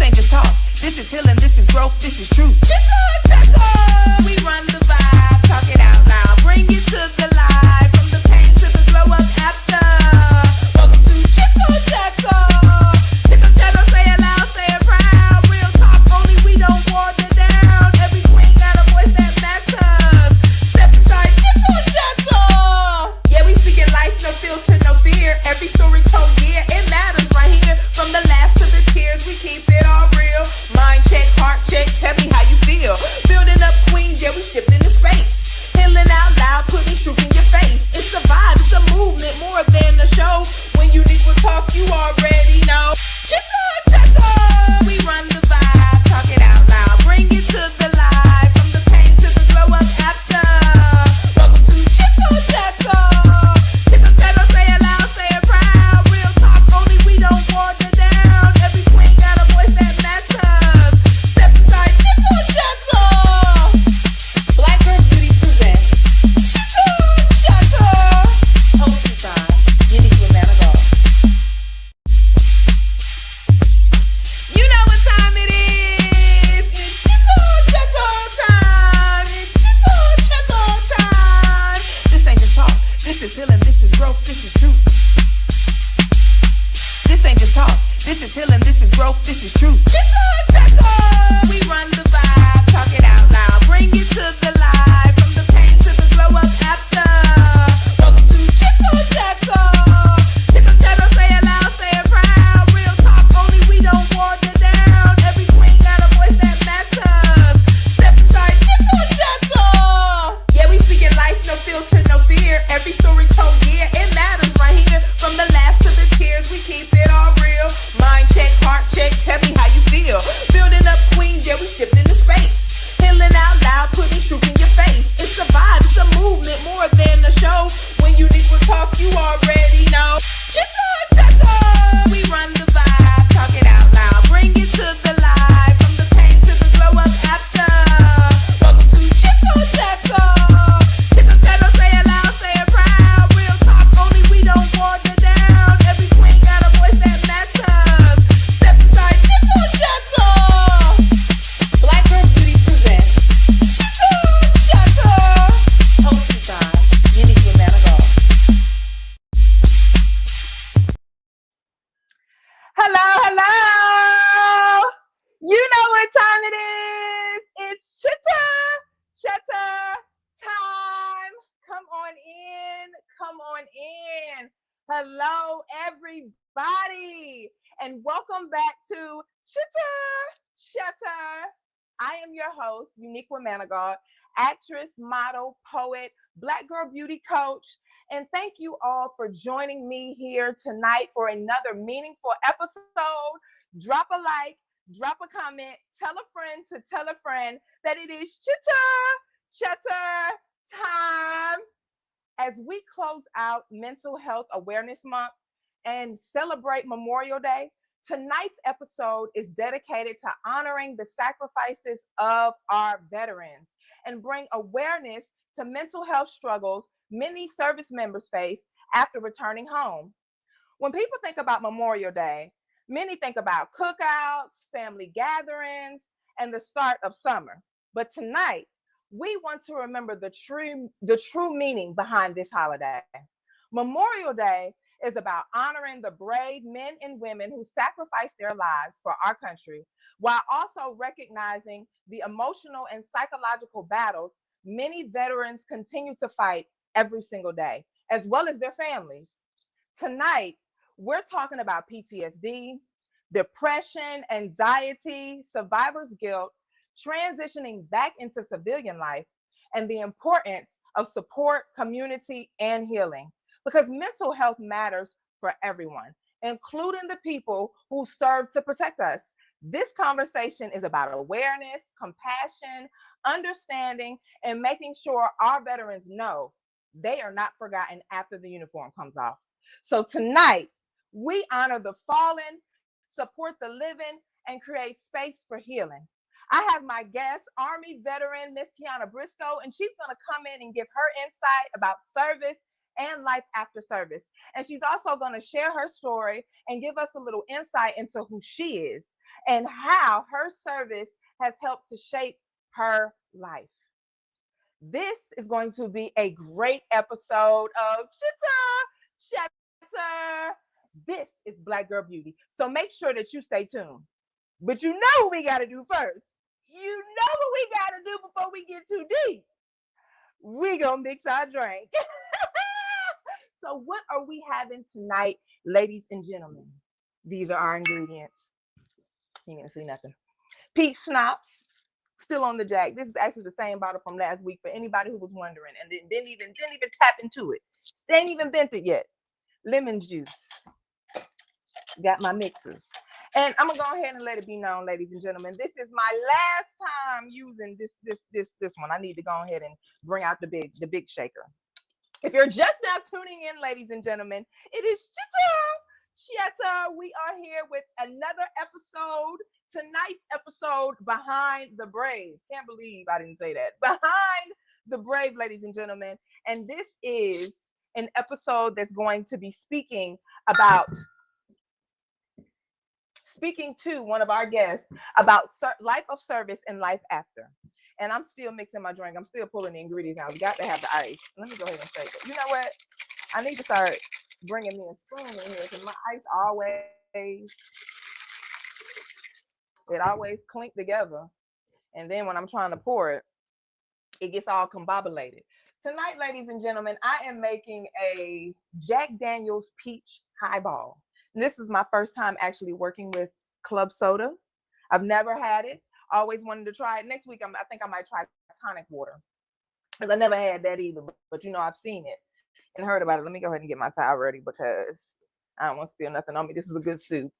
ain't just talk. This is healing, this is growth, this is truth. Chitter Chatter! We run the vibe, talk it out loud, bring it to the light, from the pain to the glow up after. Welcome to Chitter Chatter. Chitter Chatter, say it loud, say it proud. Real talk, only we don't water down. Every queen got a voice that matters. Step inside Chitter Chatter. Yeah, we speaking life, no filter, no fear. Every story told, yeah, it matters right here. From the laughs to the tears, we keep it all real. Mind check, heart check, tell me how you feel. Building up queens, yeah, we shift into space. Healing out loud, putting truth in your face. It's a vibe, it's a movement, more than a show. When Uniquia talk, you already know. Chitter Chatter, we run the vibe, talk it out loud, bring it to the light, from the pain to the glow up after. Welcome to Chitter Chatter. Chitter Chatter, say it loud, say it proud. Real talk, only we don't water down. Every queen got a voice that matters. Step inside Chitter Chatter. Black Girl Beauty presents Chitter Chatter. Hosted by Uniquia Manigault. You know what time it is. It's Chitter Chatter time. It's Chitter Chatter time. This ain't just talk. This is healing. This is growth. This is truth. This ain't just talk. This is healing. This is growth. This is truth. Chitter Chatter. We run the vibe. Talk it out loud. Bring it to the light. From the pain to the glow up after. Welcome to Chitter Chatter. Chitter Chatter, say it loud, say it proud. Real talk, only we don't water down. Every queen got a voice that matters. Step inside Chitter Chatter. Yeah, we speaking life, no filter, no fear. Every story told, yeah, it matters right here. From the laughs to the tears, we keep it all real. Mind check, heart check, tell me how you feel. Building up queens, yeah, we shift into space. Healing out loud, putting truth in your face. It's a vibe, it's a movement, more than a show. When Uniquia talk, you already know. Chitter Chatter, we run the vibe, talk it out loud, bring it to the light, from the pain to the glow up after. Welcome to Chitter Chatter. Chitter Chatter, say it loud, say it proud. Real talk, only we don't water down. Every queen got a voice that matters. Step inside Chitter Chatter. Black Girl Beauty presents Chitter Chatter. Hosted by Uniquia Manigault. Hello, hello. You know what time it is. It's Chitter Chatter time. Come on in. Come on in. Hello, everybody. And welcome back to Chitter Chatter. I am your host, Uniquia Manigault, actress, model, poet, Black Girl Beauty coach. And thank you all for joining me here tonight for another meaningful episode. Drop a like, drop a comment, tell a friend to tell a friend that it is Chitter Chatter time. As we close out Mental Health Awareness Month and celebrate Memorial Day, tonight's episode is dedicated to honoring the sacrifices of our veterans and bring awareness to mental health struggles many service members face after returning home. When people think about Memorial Day, many think about cookouts, family gatherings, and the start of summer. But tonight, we want to remember the true meaning behind this holiday. Memorial Day is about honoring the brave men and women who sacrificed their lives for our country, while also recognizing the emotional and psychological battles many veterans continue to fight every single day, as well as their families. Tonight, we're talking about PTSD, depression, anxiety, survivor's guilt, transitioning back into civilian life, and the importance of support, community, and healing. Because mental health matters for everyone, including the people who serve to protect us. This conversation is about awareness, compassion, understanding, and making sure our veterans know they are not forgotten after the uniform comes off. So tonight, we honor the fallen, support the living, and create space for healing. I have my guest, Army veteran, Miss Keiyana Briscoe, and she's going to come in and give her insight about service and life after service. And she's also going to share her story and give us a little insight into who she is. and how her service has helped to shape her life. This is going to be a great episode of Chitter Chatter. This is Black Girl Beauty. So make sure that you stay tuned. But you know what we got to do first. You know what we got to do before we get too deep. We gonna mix our drink. So what are we having tonight, ladies and gentlemen? These are our ingredients. You didn't see nothing. Peach schnapps, still on the jack. This is actually the same bottle from last week for anybody who was wondering, and didn't even tap into it. They ain't even bent it yet. Lemon juice. Got my mixers. And I'm gonna go ahead and let it be known, ladies and gentlemen, this is my last time using this one. I need to go ahead and bring out the big shaker. If you're just now tuning in, ladies and gentlemen, it is Chitter Chatter. We are here with another episode. Tonight's episode, Behind the Brave. Can't believe I didn't say that. Behind the Brave, ladies and gentlemen. And this is an episode that's going to be speaking to one of our guests about life of service and life after. And I'm still mixing my drink. I'm still pulling the ingredients out. We got to have the ice. Let me go ahead and shake it. You know what? I need to start bringing me a spoon in here because my ice always clink together. And then when I'm trying to pour it, it gets all combobulated. Tonight, ladies and gentlemen, I am making a Jack Daniel's peach highball. And this is my first time actually working with club soda. I've never had it. Always wanted to try it. Next week, I think I might try tonic water because I never had that either. But you know, I've seen it and heard about it. Let me go ahead and get my towel ready because I don't want to spill nothing on me. This is a good soup.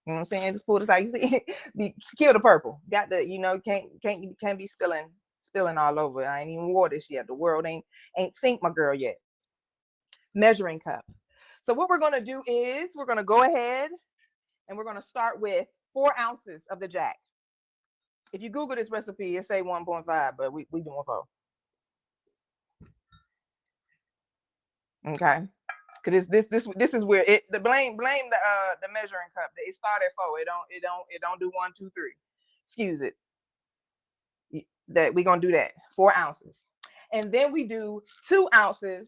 You know what I'm saying? Just pull this out. You see, kill the purple. Got the, you know, can't be spilling all over. I ain't even wore this yet. The world ain't sink my girl yet. Measuring cup. So what we're gonna do is we're gonna go ahead and we're gonna start with 4 ounces of the Jack. If you Google this recipe, it say 1.5, but we doing 4. Okay, because this is where the blame the measuring cup. It started at 4. It don't do 1, 2, 3. Excuse it. That we're gonna do that 4 ounces, and then we do 2 ounces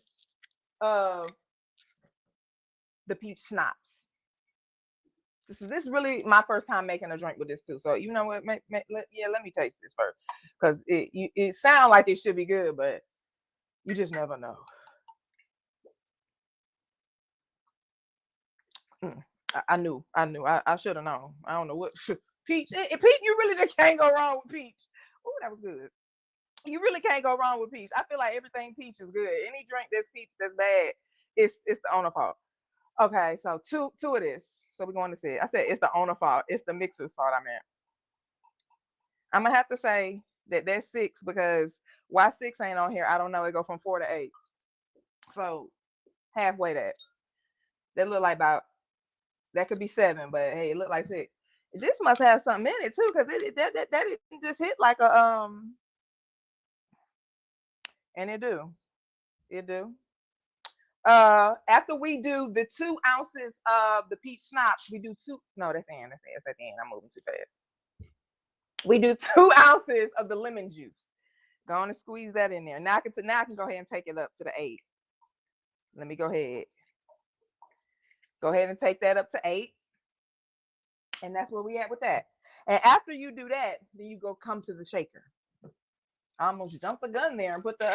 of the peach schnapps. This is really my first time making a drink with this too. So you know what? Let me taste this first because it sounds like it should be good, but you just never know. I knew. I should have known. I don't know what peach. Peach, you really just can't go wrong with peach. Oh, that was good. You really can't go wrong with peach. I feel like everything peach is good. Any drink that's peach that's bad, it's the owner fault. Okay, so two of this. So we're going to say, I said it's the owner fault. It's the mixer's fault. I meant. I'm gonna have to say that that's 6 because why 6 ain't on here? I don't know. It go from 4 to 8. So halfway that look like about that could be 7, but hey, it looked like 6. This must have something in it too, because that didn't just hit like a and it do. After we do the 2 ounces of the peach schnapps, we do 2. No, that's at the end. I'm moving too fast. We do 2 ounces of the lemon juice. Go on and squeeze that in there. Now I can go ahead and take it up to the 8. Let me go ahead. Go ahead and take that up to 8. And that's where we at with that. And after you do that, then you come to the shaker. I almost jumped the gun there and put the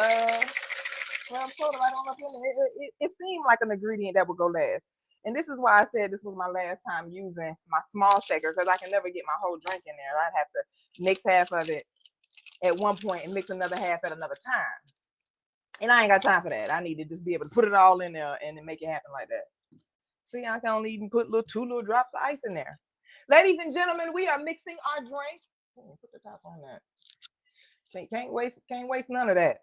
club soda right on up in there. It seemed like an ingredient that would go last. And this is why I said this was my last time using my small shaker, because I can never get my whole drink in there. I'd have to mix half of it at one point and mix another half at another time. And I ain't got time for that. I need to just be able to put it all in there and then make it happen like that. See, I can only even put 2 little drops of ice in there. Ladies and gentlemen, we are mixing our drink. Put the top on that. Can't waste none of that.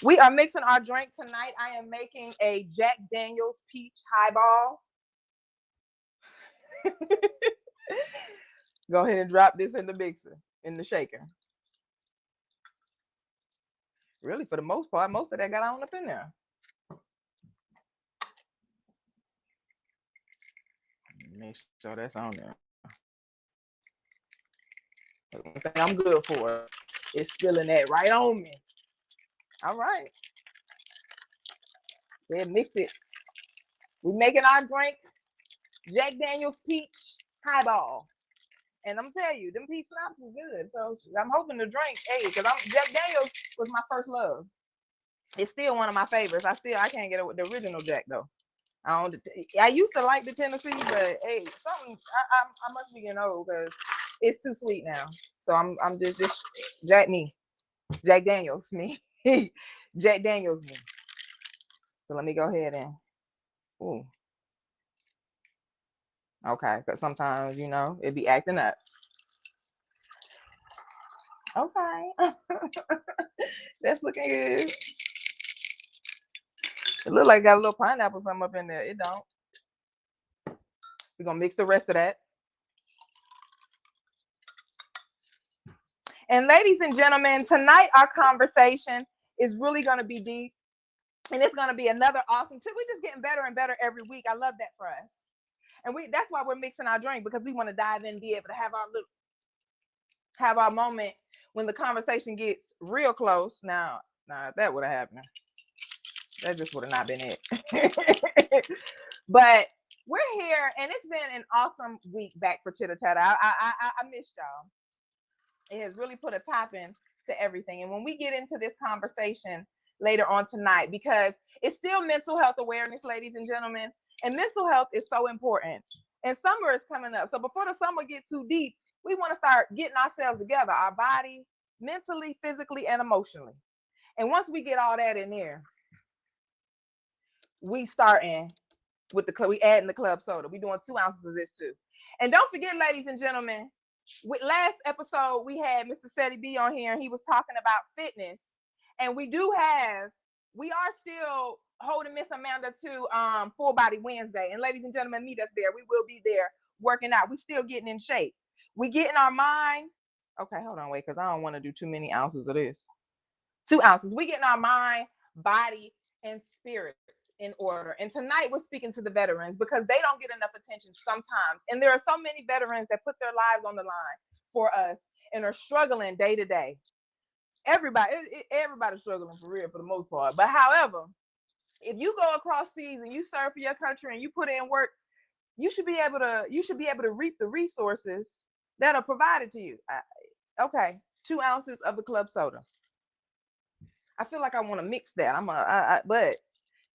We are mixing our drink tonight. I am making a Jack Daniel's peach highball. Go ahead and drop this in the mixer, in the shaker. Really, for the most part, most of that got on up in there. Make sure that's on there. The one thing I'm good for is spilling that right on me. All right. Then mix it. We making our drink Jack Daniel's peach highball. And I'm telling you, them peach schnapps is good. So I'm hoping to drink, hey, because Jack Daniel's was my first love. It's still one of my favorites. I can't get it with the original Jack though. I used to like the Tennessee, but hey, something I must be getting old because it's too sweet now. So I'm just Jack Daniels me. Jack Daniels me. So let me go ahead and ooh. Okay, because sometimes it be acting up. Okay. That's looking good. It look like got a little pineapple something up in there. It don't. We're gonna mix the rest of that. And ladies and gentlemen, tonight our conversation is really gonna be deep. And it's gonna be another awesome trip. We're just getting better and better every week. I love that for us. And that's why we're mixing our drink, because we want to dive in and be able to have our moment when the conversation gets real close. Now if that would have happened, that just would have not been it. But we're here, and it's been an awesome week back for Chitter Chatter. I missed y'all. It has really put a topping to everything. And when we get into this conversation later on tonight, because it's still mental health awareness, ladies and gentlemen, and mental health is so important. And summer is coming up. So before the summer gets too deep, we want to start getting ourselves together, our body, mentally, physically, and emotionally. And once we get all that in there, we starting with we adding the club soda. We doing 2 ounces of this too. And don't forget, ladies and gentlemen, with last episode, we had Mr. Seti B on here, and he was talking about fitness. And we are still holding Miss Amanda to Full Body Wednesday. And ladies and gentlemen, meet us there. We will be there working out. We still getting in shape. We getting our mind. Okay, hold on, wait, because I don't want to do too many ounces of this. 2 ounces. We getting our mind, body, and spirit in order. And tonight we're speaking to the veterans, because they don't get enough attention sometimes. And there are so many veterans that put their lives on the line for us and are struggling day to day. Everybody's struggling for real for the most part. But however, if you go across seas and you serve for your country and you put in work, you should be able to reap the resources that are provided to you. Okay, 2 ounces of the club soda. I feel like I want to mix that. But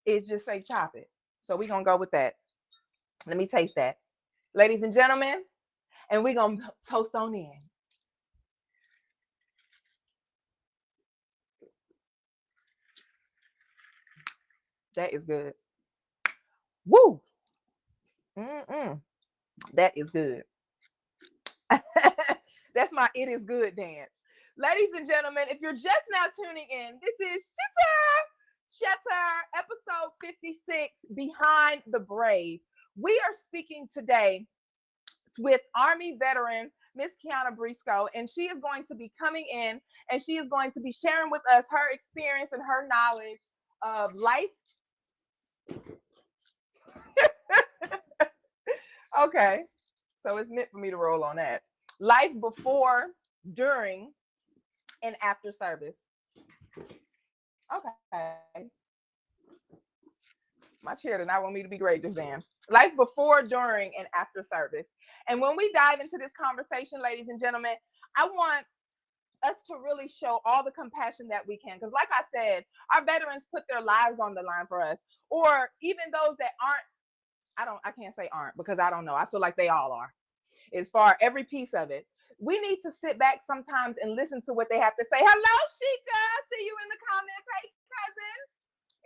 it's just say top it. So we're gonna go with that. Let me taste that, ladies and gentlemen, and we're gonna toast on in. That is good. Woo! That is good. That's my "it is good" dance. Ladies and gentlemen, if you're just now tuning in, this is Chitter Chatter, episode 56, Behind the Brave. We are speaking today with Army veteran Miss Keiyana Briscoe, and she is going to be coming in and she is going to be sharing with us her experience and her knowledge of life. Okay, so it's meant for me to roll on that. Life before, during, and after service. Okay. My chair did not want me to be great just then. Life before, during, and after service. And when we dive into this conversation, ladies and gentlemen, I want us to really show all the compassion that we can. Because like I said, our veterans put their lives on the line for us. Or even those that aren't, I can't say aren't, because I don't know. I feel like they all are. As far every piece of it. We need to sit back sometimes and listen to what they have to say. Hello, Sheikah. See you in the comments. Hey, cousin.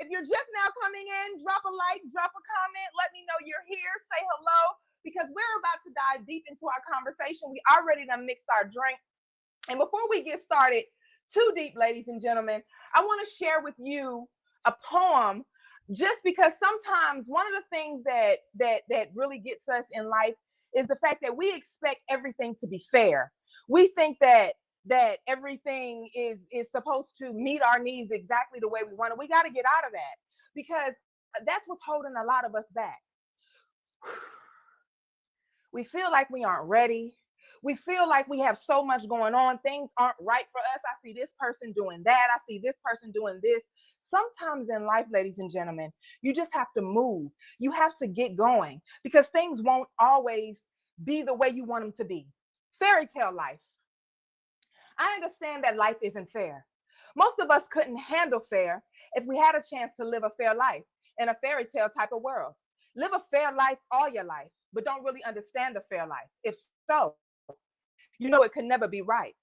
If you're just now coming in, drop a like, drop a comment. Let me know you're here. Say hello, because we're about to dive deep into our conversation. We already done mixed our drink. And before we get started too deep, ladies and gentlemen, I want to share with you a poem, just because sometimes one of the things that really gets us in life is the fact that we expect everything to be fair. We think that everything is supposed to meet our needs exactly the way we want it. We got to get out of that, because that's what's holding a lot of us back. We feel like we aren't ready. We feel like we have so much going on. Things aren't right for us. I see this person doing that. I see this person doing this. Sometimes in life, ladies and gentlemen, you just have to move. You have to get going because things won't always be the way you want them to be. Fairy tale life. I understand that life isn't fair. Most of us couldn't handle fair if we had a chance to live a fair life in a fairy tale type of world. Live a fair life all your life, but don't really understand a fair life. If so, you know it could never be right.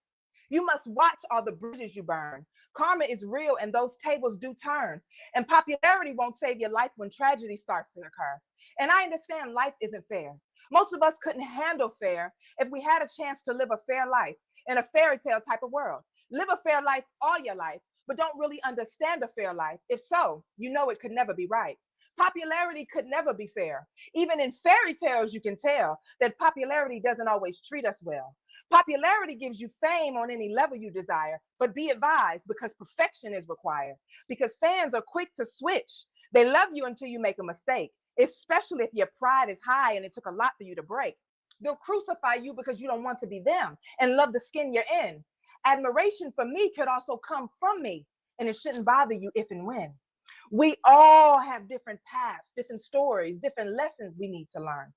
You must watch all the bridges you burn. Karma is real and those tables do turn. And popularity won't save your life when tragedy starts to occur. And I understand life isn't fair. Most of us couldn't handle fair if we had a chance to live a fair life in a fairy tale type of world. Live a fair life all your life, but don't really understand a fair life. If so, you know it could never be right. Popularity could never be fair. Even in fairy tales, you can tell that popularity doesn't always treat us well. Popularity gives you fame on any level you desire, but be advised because perfection is required. Because fans are quick to switch. They love you until you make a mistake, especially if your pride is high and it took a lot for you to break. They'll crucify you because you don't want to be them and love the skin you're in. Admiration for me could also come from me, and it shouldn't bother you if and when. We all have different paths, different stories, different lessons we need to learn.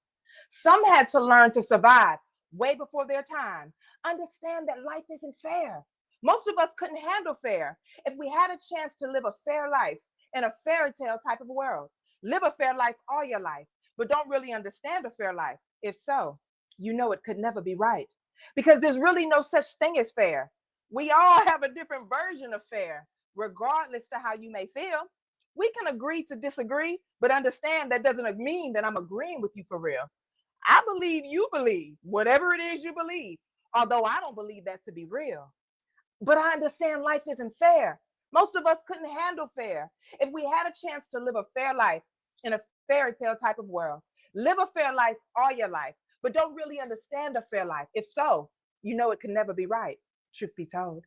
Some had to learn to survive way before their time. Understand that life isn't fair. Most of us couldn't handle fair if we had a chance to live a fair life in a fairy tale type of world. Live a fair life all your life, but don't really understand a fair life. If so, you know it could never be right because there's really no such thing as fair. We all have a different version of fair, regardless to how you may feel. We can agree to disagree, but understand that doesn't mean that I'm agreeing with you for real. I believe you believe whatever it is you believe, although I don't believe that to be real. But I understand life isn't fair. Most of us couldn't handle fair. If we had a chance to live a fair life in a fairy tale type of world, live a fair life all your life, but don't really understand a fair life. If so, you know it can never be right, truth be told.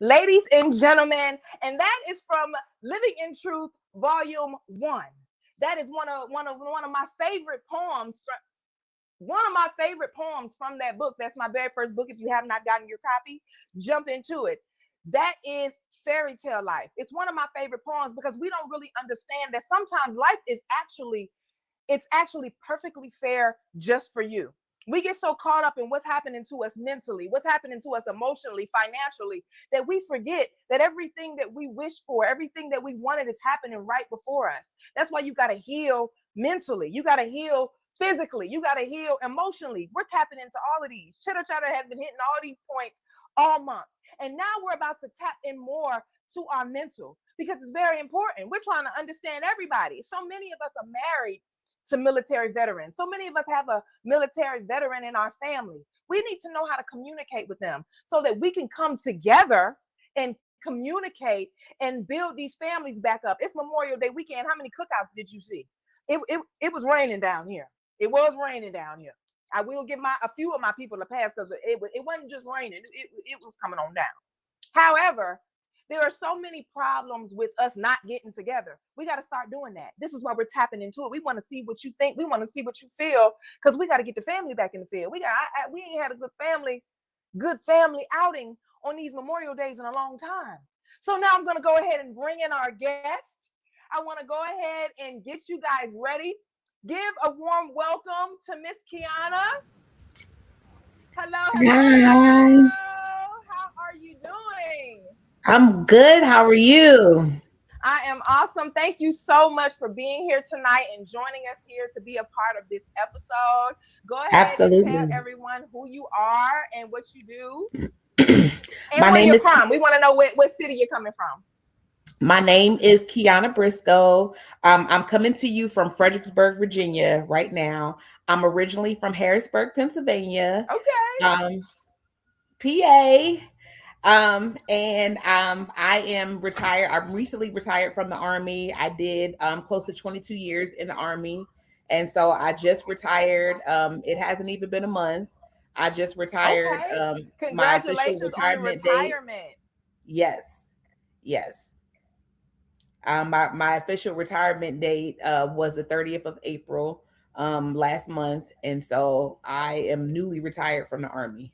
Ladies and gentlemen, and that is from Living in Truth, Volume 1. That is one of my favorite poems one of my favorite poems from that book. That's my very first book. If you have not gotten your copy, jump into it. That is Fairy Tale Life. It's one of my favorite poems because we don't really understand that sometimes life is actually perfectly fair just for you. We get so caught up in what's happening to us mentally, what's happening to us emotionally, financially, that we forget that everything that we wish for, everything that we wanted is happening right before us. That's why you got to heal mentally. You got to heal physically. You got to heal emotionally. We're tapping into all of these. Chitter Chatter has been hitting all these points all month. And now we're about to tap in more to our mental because it's very important. We're trying to understand everybody. So many of us are married to military veterans. So many of us have a military veteran in our family. We need to know how to communicate with them so that we can come together and communicate and build these families back up. It's Memorial Day weekend. How many cookouts did you see? It was raining down here. It was raining down here. I will give a few of my people a pass because it wasn't just raining. It was coming on down. However, there are so many problems with us not getting together. We got to start doing that. This is why we're tapping into it. We want to see what you think. We want to see what you feel because we got to get the family back in the field. We ain't had a good family outing on these Memorial Days in a long time. So now I'm going to go ahead and bring in our guest. I want to go ahead and get you guys ready. Give a warm welcome to Miss Keiyana. Hello, hello, Hi, hello. How are you doing? I'm good. How are you? I am awesome. Thank you so much for being here tonight and joining us here to be a part of this episode. Go ahead and tell Absolutely. everyone who you are and what you do and My where name you're is from. We want to know what city you're coming from. my name is Keiyana Briscoe. I'm coming to you from Fredericksburg, Virginia, right now. I'm originally from Harrisburg, Pennsylvania, Okay. um, PA. And I am retired. I'm recently retired from the Army. I did close to 22 years in the Army, and so I just retired. It hasn't even been a month. I just retired. Okay. My official Congratulations on your retirement date. retirement. Yes, yes. My official retirement date was the 30th of April. last month, and so I am newly retired from the Army.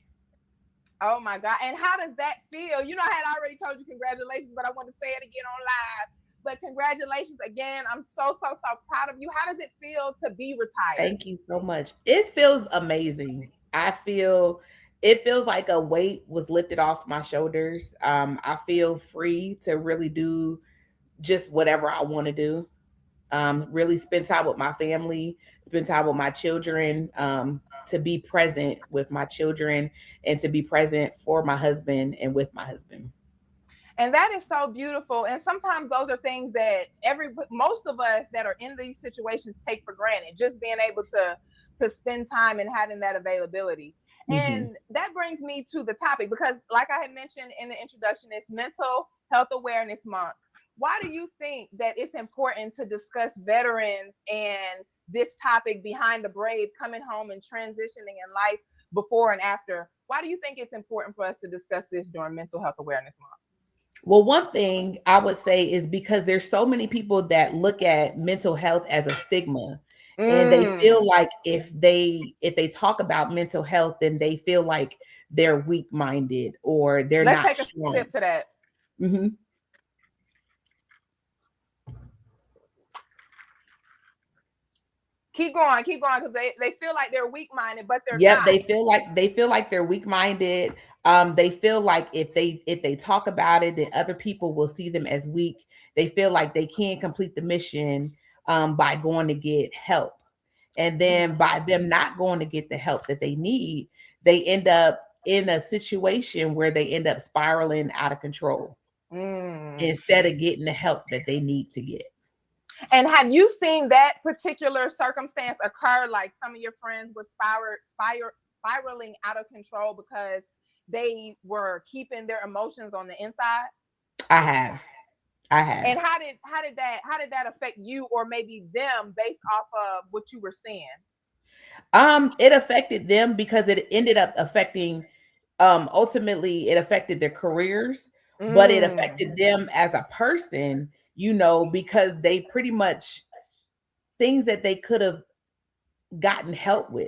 Oh my God. And how does that feel? You know, I had already told you congratulations, but I want to say it again on live. But congratulations again. I'm so proud of you. How does it feel to be retired? Thank you so much. It feels amazing. It feels like a weight was lifted off my shoulders. I feel free to really do just whatever I want to do. Really spend time with my family, spend time with my children, to be present with my children and to be present for my husband and with my husband. And that is so beautiful. And sometimes those are things that most of us that are in these situations take for granted, just being able to spend time and having that availability. Hmm. And that brings me to the topic because, like I had mentioned in the introduction, it's Mental Health Awareness Month. Why do you think that it's important to discuss veterans and this topic behind the brave, coming home and transitioning in life before and after? Why do you think it's important for us to discuss this during Mental Health Awareness Month? Well, one thing I would say is because there's so many people that look at mental health as a stigma, and they feel Mm. like if they talk about mental health, then they feel like they're weak minded or they're Let's not take a strong. sip to that. Hmm. Keep going, because they feel like they're weak minded, but they're Yep, not. they feel like they're weak minded. They feel like if they talk about it, then other people will see them as weak. They feel like they can't complete the mission by going to get help, and then Mm, by them not going to get the help that they need, they end up in a situation where they end up spiraling out of control mm. instead of getting the help that they need to get. And have you seen that particular circumstance occur? Like some of your friends were spiraling out of control because they were keeping their emotions on the inside. I have, I have. And how did that affect you or maybe them based off of what you were seeing? It affected them because it ended up affecting, ultimately it affected their careers, but it Mm, affected them as a person, because they pretty much things that they could have gotten help with.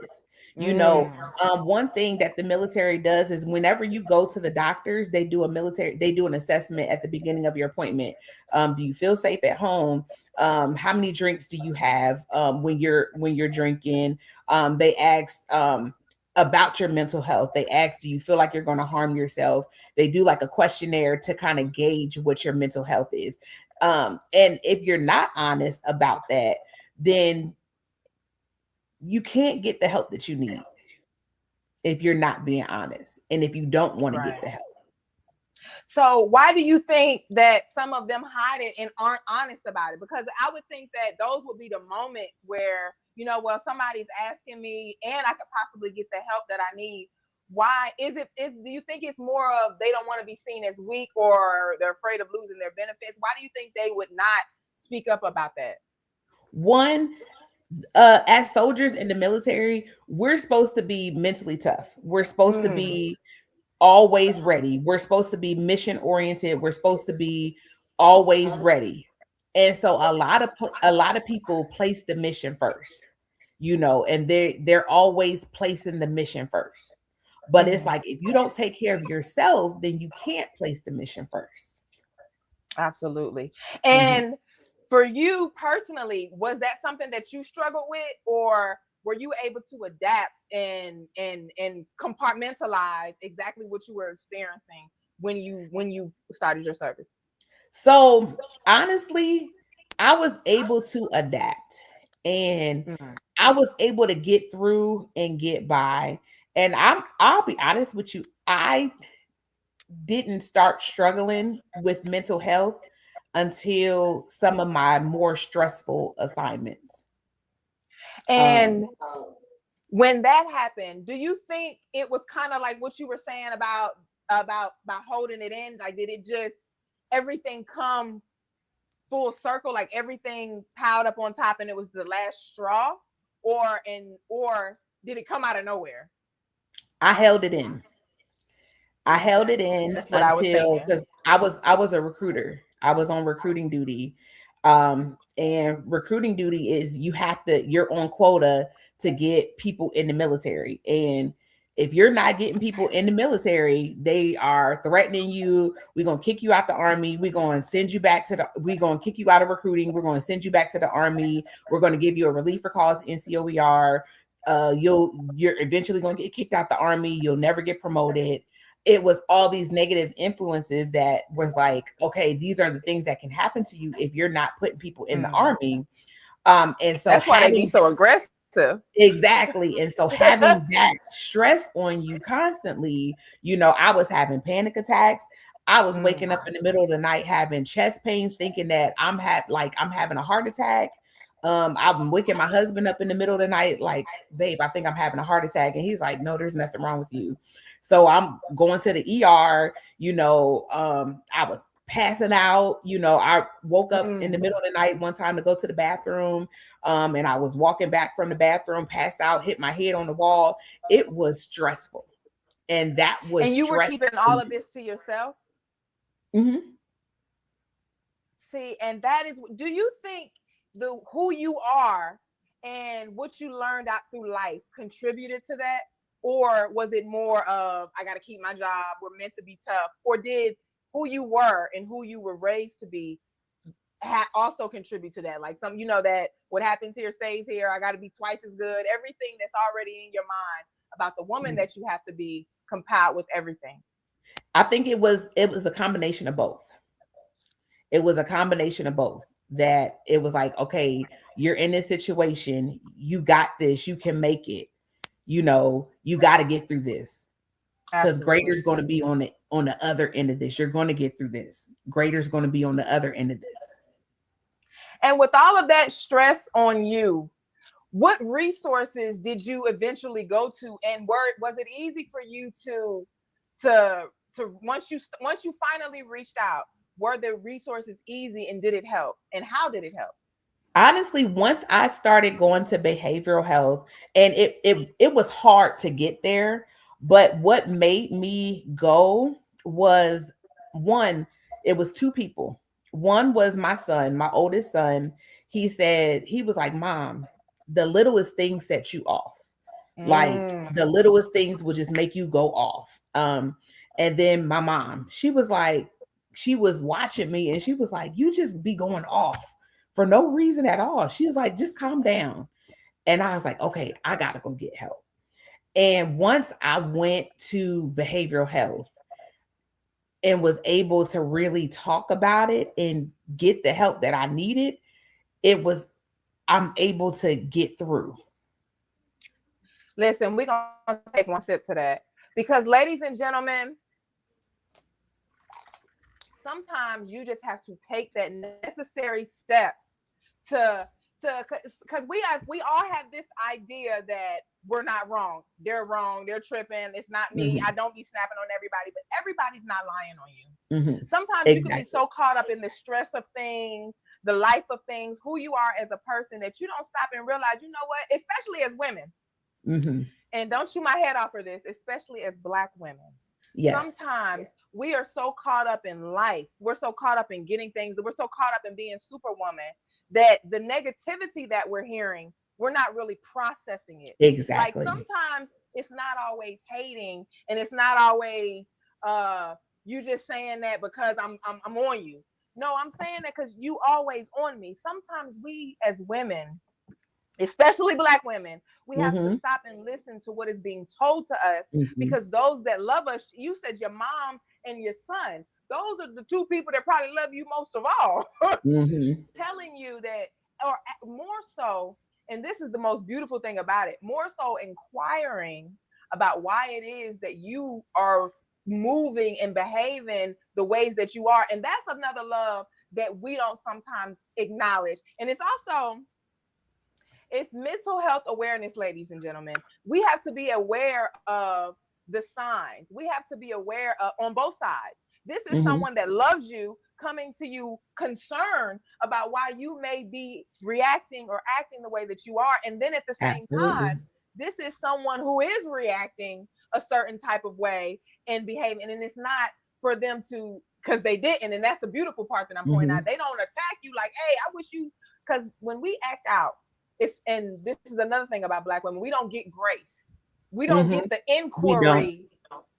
You know, mm, one thing that the military does is whenever you go to the doctors, they do an assessment at the beginning of your appointment. Do you feel safe at home? How many drinks do you have when you're drinking? They ask about your mental health. They ask, do you feel like you're going to harm yourself? They do like a questionnaire to kind of gauge what your mental health is. And if you're not honest about that, then you can't get the help that you need if you're not being honest and if you don't want to get right. the help. So why do you think that some of them hide it and aren't honest about it? Because I would think that those would be the moments where, well, somebody's asking me and I could possibly get the help that I need. Why do you think it's more of they don't want to be seen as weak or they're afraid of losing their benefits? Why do you think they would not speak up about that? One, as soldiers in the military, we're supposed to be mentally tough. We're supposed to Mm, be always ready. We're supposed to be mission oriented. We're supposed to be always ready. And so a lot of people place the mission first, and they're always placing the mission first. But it's mhm. like if you don't take care of yourself, then you can't place the mission first. Absolutely. Mhm. And for you personally, was that something that you struggled with, or were you able to adapt and compartmentalize exactly what you were experiencing when you started your service? So honestly, I was able to adapt and Mm. I was able to get through and get by. And I'll be honest with you, I didn't start struggling with mental health until some of my more stressful assignments. Um, And when that happened, do you think it was kind of like what you were saying about holding it in? Like, did it just everything come full circle, like everything piled up on top and it was the last straw, or did it come out of nowhere? I held it in. I held Okay, it in that's what I was until thinking. because I was a recruiter. I was on recruiting duty. And recruiting duty is you're on quota to get people in the military. And if you're not getting people in the military, they are threatening you. We're gonna kick you out the army. We're gonna kick you out of recruiting. We're gonna send you back to the army. We're gonna give you a relief for cause NCOER. You're eventually gonna get kicked out the army. You'll never get promoted. It was all these negative influences that was like, okay, these are the things that can happen to you if you're not putting people in the army. And so that's why they be so aggressive. exactly. And so having that stress on you constantly, I was having panic attacks. I was waking up in the middle of the night having chest pains, thinking that I'm having a heart attack. I'm waking my husband up in the middle of the night, like, babe, I think I'm having a heart attack. And he's like, no, there's nothing wrong with you. So I'm going to the ER, I was passing out. I woke up in the middle of the night one time to go to the bathroom. And I was walking back from the bathroom, passed out, hit my head on the wall. It was stressful. And that was And you were keeping all of this to yourself? Mm-hmm. See, and that is, do you think who you are and what you learned out through life contributed to that? Or was it more of, I got to keep my job, we're meant to be tough? Or did who you were and who you were raised to be also contribute to that? Like that what happens here stays here. I got to be twice as good. Everything that's already in your mind about the woman that you have to be compiled with everything. I think it was a combination of both. It was a combination of both. That it was like, okay, you're in this situation, you got this, you can make it. You got to get through this, because greater's going to be on the other end of this. You're going to get through this. Greater's going to be on the other end of this. And with all of that stress on you, what resources did you eventually go to? And was it easy for you to once you finally reached out, were the resources easy, and did it help? And how did it help? Honestly, once I started going to behavioral health, and it was hard to get there, but what made me go was, one, it was two people. One was my son, my oldest son. He was like, Mom, the littlest things set you off. Like the littlest things will just make you go off. And then my mom, she was watching me and she was like, you just be going off for no reason at all. She was like, just calm down. And I was like, okay, I got to go get help. And once I went to behavioral health and was able to really talk about it and get the help that I needed, I'm able to get through. Listen, we're going to take one sip to that, because ladies and gentlemen, sometimes you just have to take that necessary step because we all have this idea that we're not wrong. They're wrong. They're tripping. It's not me. I don't be snapping on everybody, but everybody's not lying on you. Sometimes you can be so caught up in the stress of things, the life of things, who you are as a person, that you don't stop and realize, you know what, especially as women, and don't shoot my head off for this, especially as Black women. Yes. Sometimes we are so caught up in life. We're so caught up in getting things. We're so caught up in being superwoman that the negativity that we're hearing, we're not really processing it. Exactly. Like sometimes it's not always hating, and it's not always you just saying that because I'm on you. No, I'm saying that because you always on me. Sometimes we as women, especially Black women, we have to stop and listen to what is being told to us, because those that love us, you said your mom and your son, those are the two people that probably love you most of all, telling you that, or more so, and this is the most beautiful thing about it, more so inquiring about why it is that you are moving and behaving the ways that you are. And that's another love that we don't sometimes acknowledge. And it's mental health awareness, ladies and gentlemen. We have to be aware of the signs. We have to be aware of, on both sides. This is someone that loves you, coming to you concerned about why you may be reacting or acting the way that you are. And then at the same time, this is someone who is reacting a certain type of way and behaving. And it's not for them to because they didn't. And that's the beautiful part that I'm pointing out. They don't attack you like, hey, I wish you, because when we act out, and this is another thing about Black women, we don't get grace. We don't get the inquiry.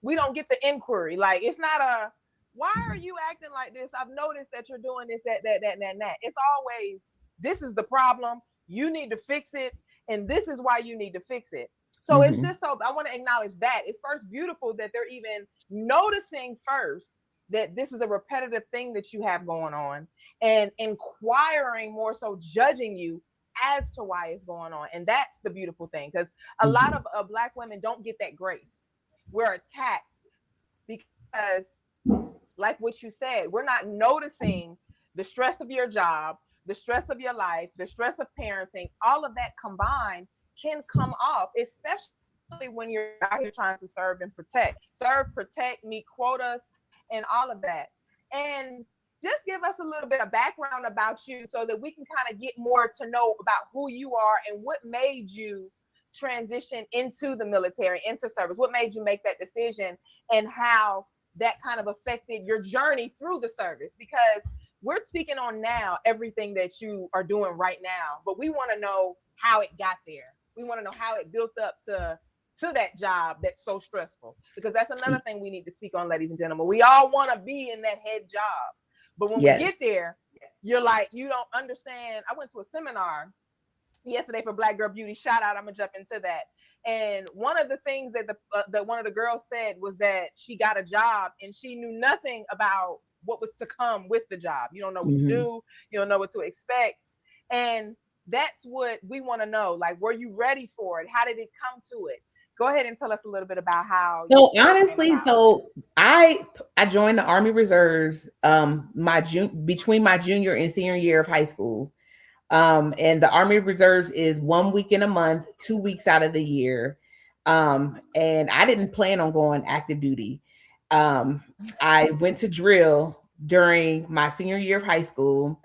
We don't get the inquiry. Like, it's not a, why are you acting like this? I've noticed that you're doing this, that. It's always, this is the problem. You need to fix it. And this is why you need to fix it. So it's just, so I want to acknowledge that. It's first beautiful that they're even noticing first that this is a repetitive thing that you have going on, and inquiring, more so judging you as to why it's going on. And that's the beautiful thing, because a lot of Black women don't get that grace. We're attacked because, like what you said, we're not noticing the stress of your job, the stress of your life, the stress of parenting. All of that combined can come off, especially when you're out here trying to serve, protect, meet quotas, and all of that. And just give us a little bit of background about you so that we can kind of get more to know about who you are and what made you transition into the military, into service. What made you make that decision, and how that kind of affected your journey through the service? Because we're speaking on now everything that you are doing right now, but we want to know how it got there. We want to know how it built up to that job that's so stressful, because that's another thing we need to speak on, ladies and gentlemen. We all want to be in that head job, but when we get there, you're like, you don't understand. I went to a seminar yesterday for Black Girl Beauty. Shout out, I'm gonna jump into that. And one of the things that that one of the girls said was that she got a job and she knew nothing about what was to come with the job. You don't know what to do. You don't know what to expect. And that's what we want to know. Like, were you ready for it? How did it come to it? Go ahead and tell us a little bit about how. So honestly, I joined the Army Reserves between my junior and senior year of high school. And the Army Reserves is 1 week in a month, 2 weeks out of the year. And I didn't plan on going active duty. I went to drill during my senior year of high school.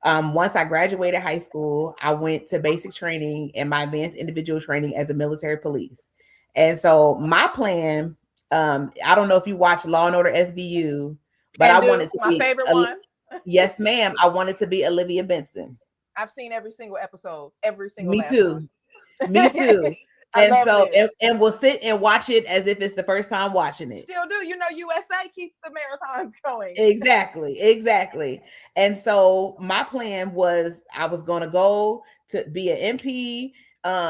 Once I graduated high school, I went to basic training and my advanced individual training as a military police. And so my plan, I don't know if you watch Law and Order SVU, but I wanted to be my favorite one. Yes, ma'am. I wanted to be Olivia Benson. I've seen every single episode, every single. Me too. Me too. And so, and we'll sit and watch it as if it's the first time watching it. Still do. You know, USA keeps the marathons going. Exactly. And so my plan was I was going to go to be an MP,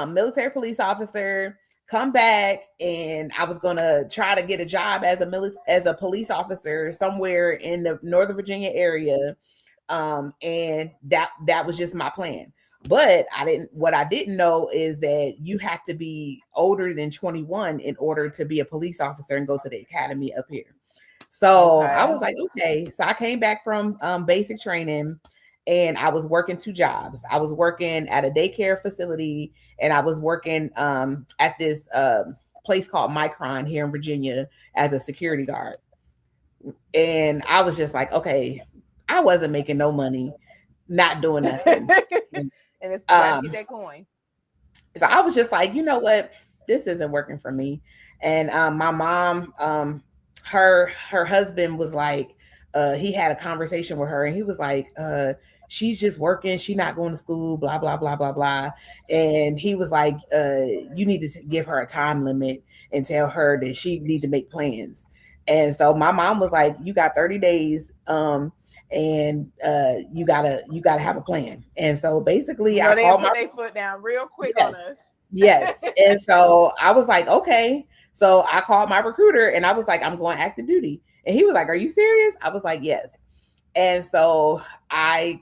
military police officer, come back, and I was going to try to get a job as a police officer somewhere in the Northern Virginia area. And that was just my plan. But what I didn't know is that you have to be older than 21 in order to be a police officer and go to the academy up here. So I was like, okay. So I came back from basic training and I was working 2 jobs. I was working at a daycare facility and I was working at this place called Micron here in Virginia as a security guard. And I was just like, okay, I wasn't making no money, not doing nothing. And it's time to get that coin. So I was just like, you know what? This isn't working for me. And my mom, her husband was like, he had a conversation with her and he was like, she's just working. She's not going to school, blah, blah, blah, blah, blah. And he was like, you need to give her a time limit and tell her that she need to make plans. And so my mom was like, you got 30 days. And you gotta have a plan. And so basically, I called their foot down real quick on us. Yes. And so I was like, okay. So I called my recruiter and I was like, I'm going active duty. And he was like, are you serious? I was like, yes. And so I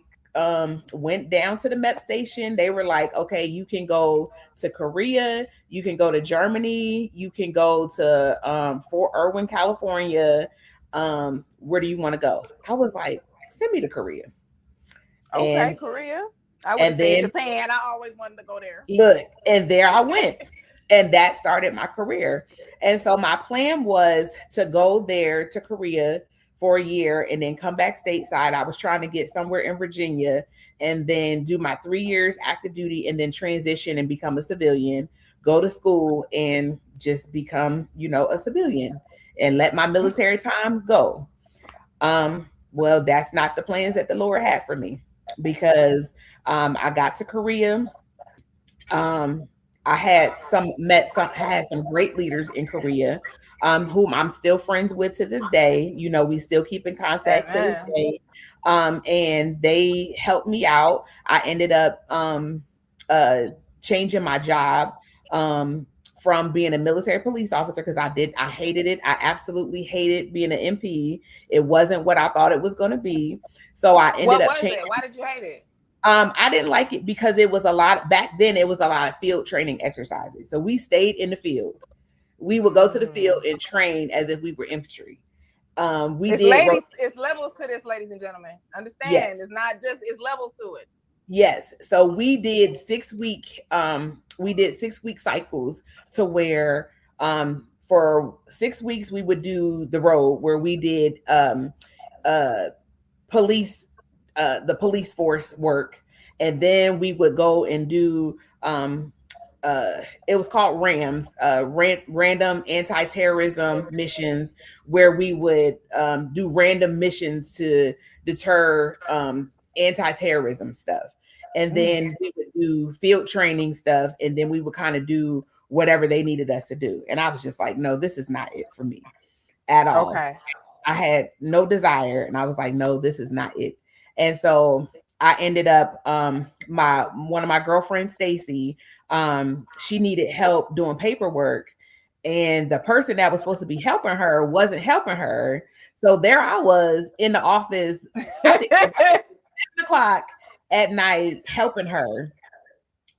went down to the MEP station. They were like, okay, you can go to Korea, you can go to Germany, you can go to Fort Irwin, California. Where do you want to go? I was like, send me to Korea. Okay, Korea. I would say Japan. I always wanted to go there. Look, and there I went. And that started my career. And so my plan was to go there to Korea for a year and then come back stateside. I was trying to get somewhere in Virginia and then do my 3 years active duty and then transition and become a civilian, go to school and just become, a civilian and let my military time go. Well, that's not the plans that the Lord had for me, because I got to Korea. um I had some great leaders in Korea, whom I'm still friends with to this day. We still keep in contact to this Amen. day. And they helped me out. I ended up uh changing my job, from being a military police officer, because I hated it. I absolutely hated being an MP. It wasn't what I thought it was going to be. So I ended What up was changing. it? Why did you hate it? I didn't like it because it was a lot back then. It was a lot of field training exercises. So we stayed in the field. We would go to the field Mm. and train as if we were infantry. We It's did ladies. It's levels to this, ladies and gentlemen. Understand? yes, It's not just. It's levels to it. yes. So we did 6 week cycles, to where for 6 weeks we would do the road, where we did uh police the police force work. And then we would go and do it was called rams, random anti-terrorism missions, where we would do random missions to deter anti-terrorism stuff. And Mm. then we would do field training stuff, and then we would kind of do whatever they needed us to do. And I was just like, no, this is not it for me at all. Okay. I had no desire, and I was like, no, this is not it. And so I ended up my one of my girlfriends, Stacy, she needed help doing paperwork, and the person that was supposed to be helping her wasn't helping her. So there I was in the office. I think it was like 7 o'clock at night helping her,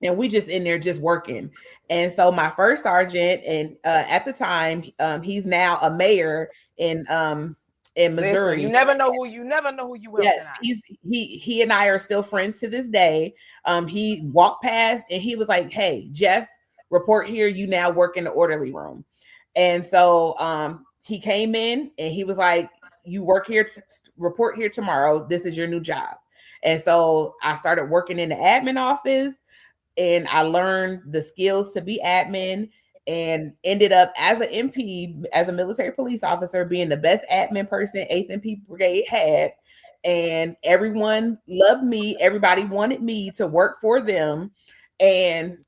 and we just in there just working. And so my first sergeant, and at the time, he's now a mayor in Listen, you Missouri. never know who you helping Yes, out. he and I are still friends to this day. He walked past and he was like, "Hey, Jeff, report here. You now work in the orderly room." And so he came in and he was like, "You work here, report here tomorrow. This is your new job." And so I started working in the admin office, and I learned the skills to be admin, and ended up as an MP, as a military police officer, being the best admin person 8th MP Brigade had. And everyone loved me. Everybody wanted me to work for them. And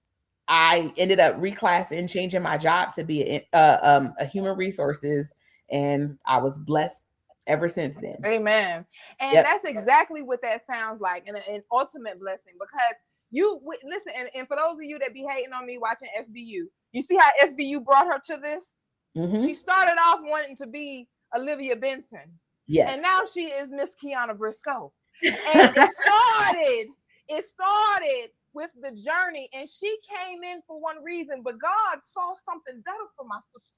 I ended up reclassing, changing my job to be a human resources. And I was blessed ever since then. Amen. And Yep. that's exactly what that sounds like, an ultimate blessing. Because listen, and for those of you that be hating on me watching SVU, you see how SVU brought her to this? She Mm-hmm. started off wanting to be Olivia Benson, and Yes. now she is Miss Keiyana Briscoe. And it started with the journey, and she came in for one reason, but God saw something better for my sister.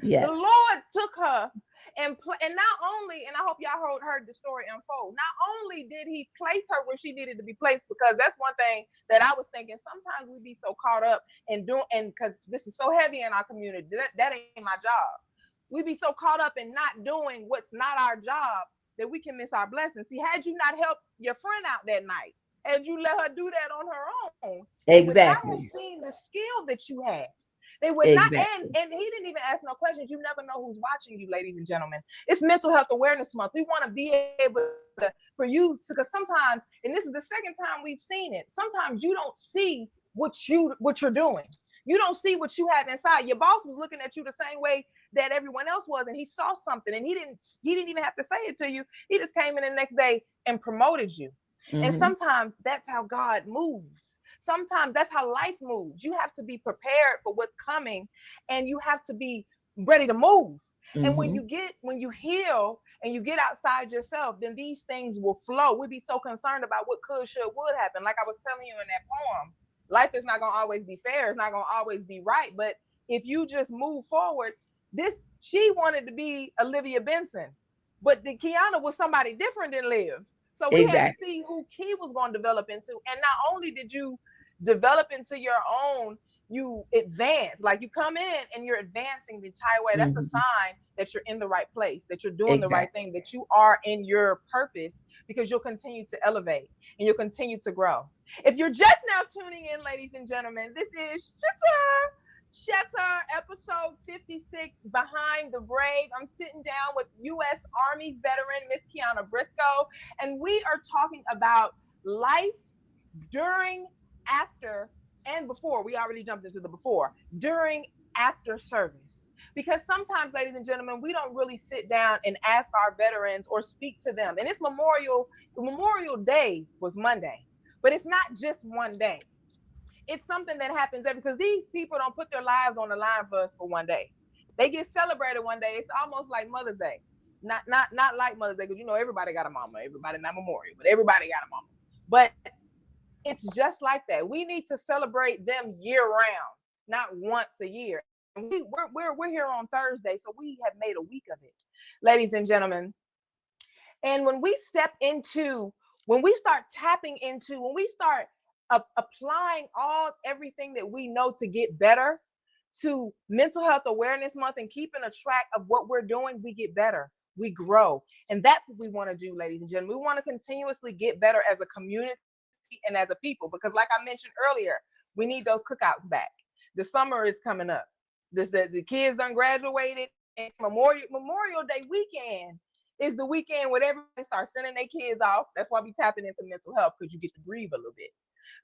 The Yes. Lord took her and not only, and I hope y'all heard the story unfold. Not only did He place her where she needed to be placed, because that's one thing that I was thinking. Sometimes we be so caught up in doing, and because this is so heavy in our community, that ain't my job. We be so caught up in not doing what's not our job that we can miss our blessings. See, had you not helped your friend out that night, had you let her do that on her own, they would not have Exactly. seen the skill that you had. They would not, and Exactly. and he didn't even ask no questions. You never know who's watching you, ladies and gentlemen. It's Mental Health Awareness Month. We want to be able to, for you, because sometimes, and this is the second time we've seen it. Sometimes you don't see what you're doing. You don't see what you have inside. Your boss was looking at you the same way that everyone else was, and he saw something, and he didn't even have to say it to you. He just came in the next day and promoted you. And Mm-hmm. sometimes that's how God moves. Sometimes that's how life moves. You have to be prepared for what's coming, and you have to be ready to move. And Mm-hmm. when you heal and you get outside yourself, then these things will flow. We'd be so concerned about what could, should, would happen. Like I was telling you in that poem, life is not going to always be fair. It's not going to always be right. But if you just move forward, she wanted to be Olivia Benson, but the Keiyana was somebody different than Liv. So we had to Exactly. see who Key was going to develop into. And not only did you develop into your own, you advance. Like you come in and you're advancing the entire way. That's a Mm-hmm. sign that you're in the right place, that you're doing the right Exactly. thing, that you are in your purpose, because you'll continue to elevate and you'll continue to grow. If you're just now tuning in, ladies and gentlemen, this is Chitter Chatter, episode 56 Behind the Brave. I'm sitting down with U.S. Army veteran Miss Keiyana Briscoe, and we are talking about life during, after, and before. We already jumped into the before, during, after service. Because sometimes, ladies and gentlemen, we don't really sit down and ask our veterans or speak to them. And it's Memorial Day was Monday, but it's not just one day. It's something that happens every, because these people don't put their lives on the line for us for one day. They get celebrated one day. It's almost like Mother's Day. Not like Mother's Day, because everybody got a mama. Everybody not Memorial, but everybody got a mama. But it's just like that. We need to celebrate them year round, not once a year. And we're here on Thursday, so we have made a week of it, ladies and gentlemen. And when we start tapping into, when we start applying everything that we know to get better to Mental Health Awareness Month and keeping a track of what we're doing, we get better, we grow. And that's what we want to do, ladies and gentlemen. We want to continuously get better as a community and as a people, because like I mentioned earlier, we need those cookouts back. The summer is coming up. The kids done graduated, and Memorial Day weekend is the weekend where everybody starts sending their kids off. That's why we tapping into mental health, because you get to breathe a little bit.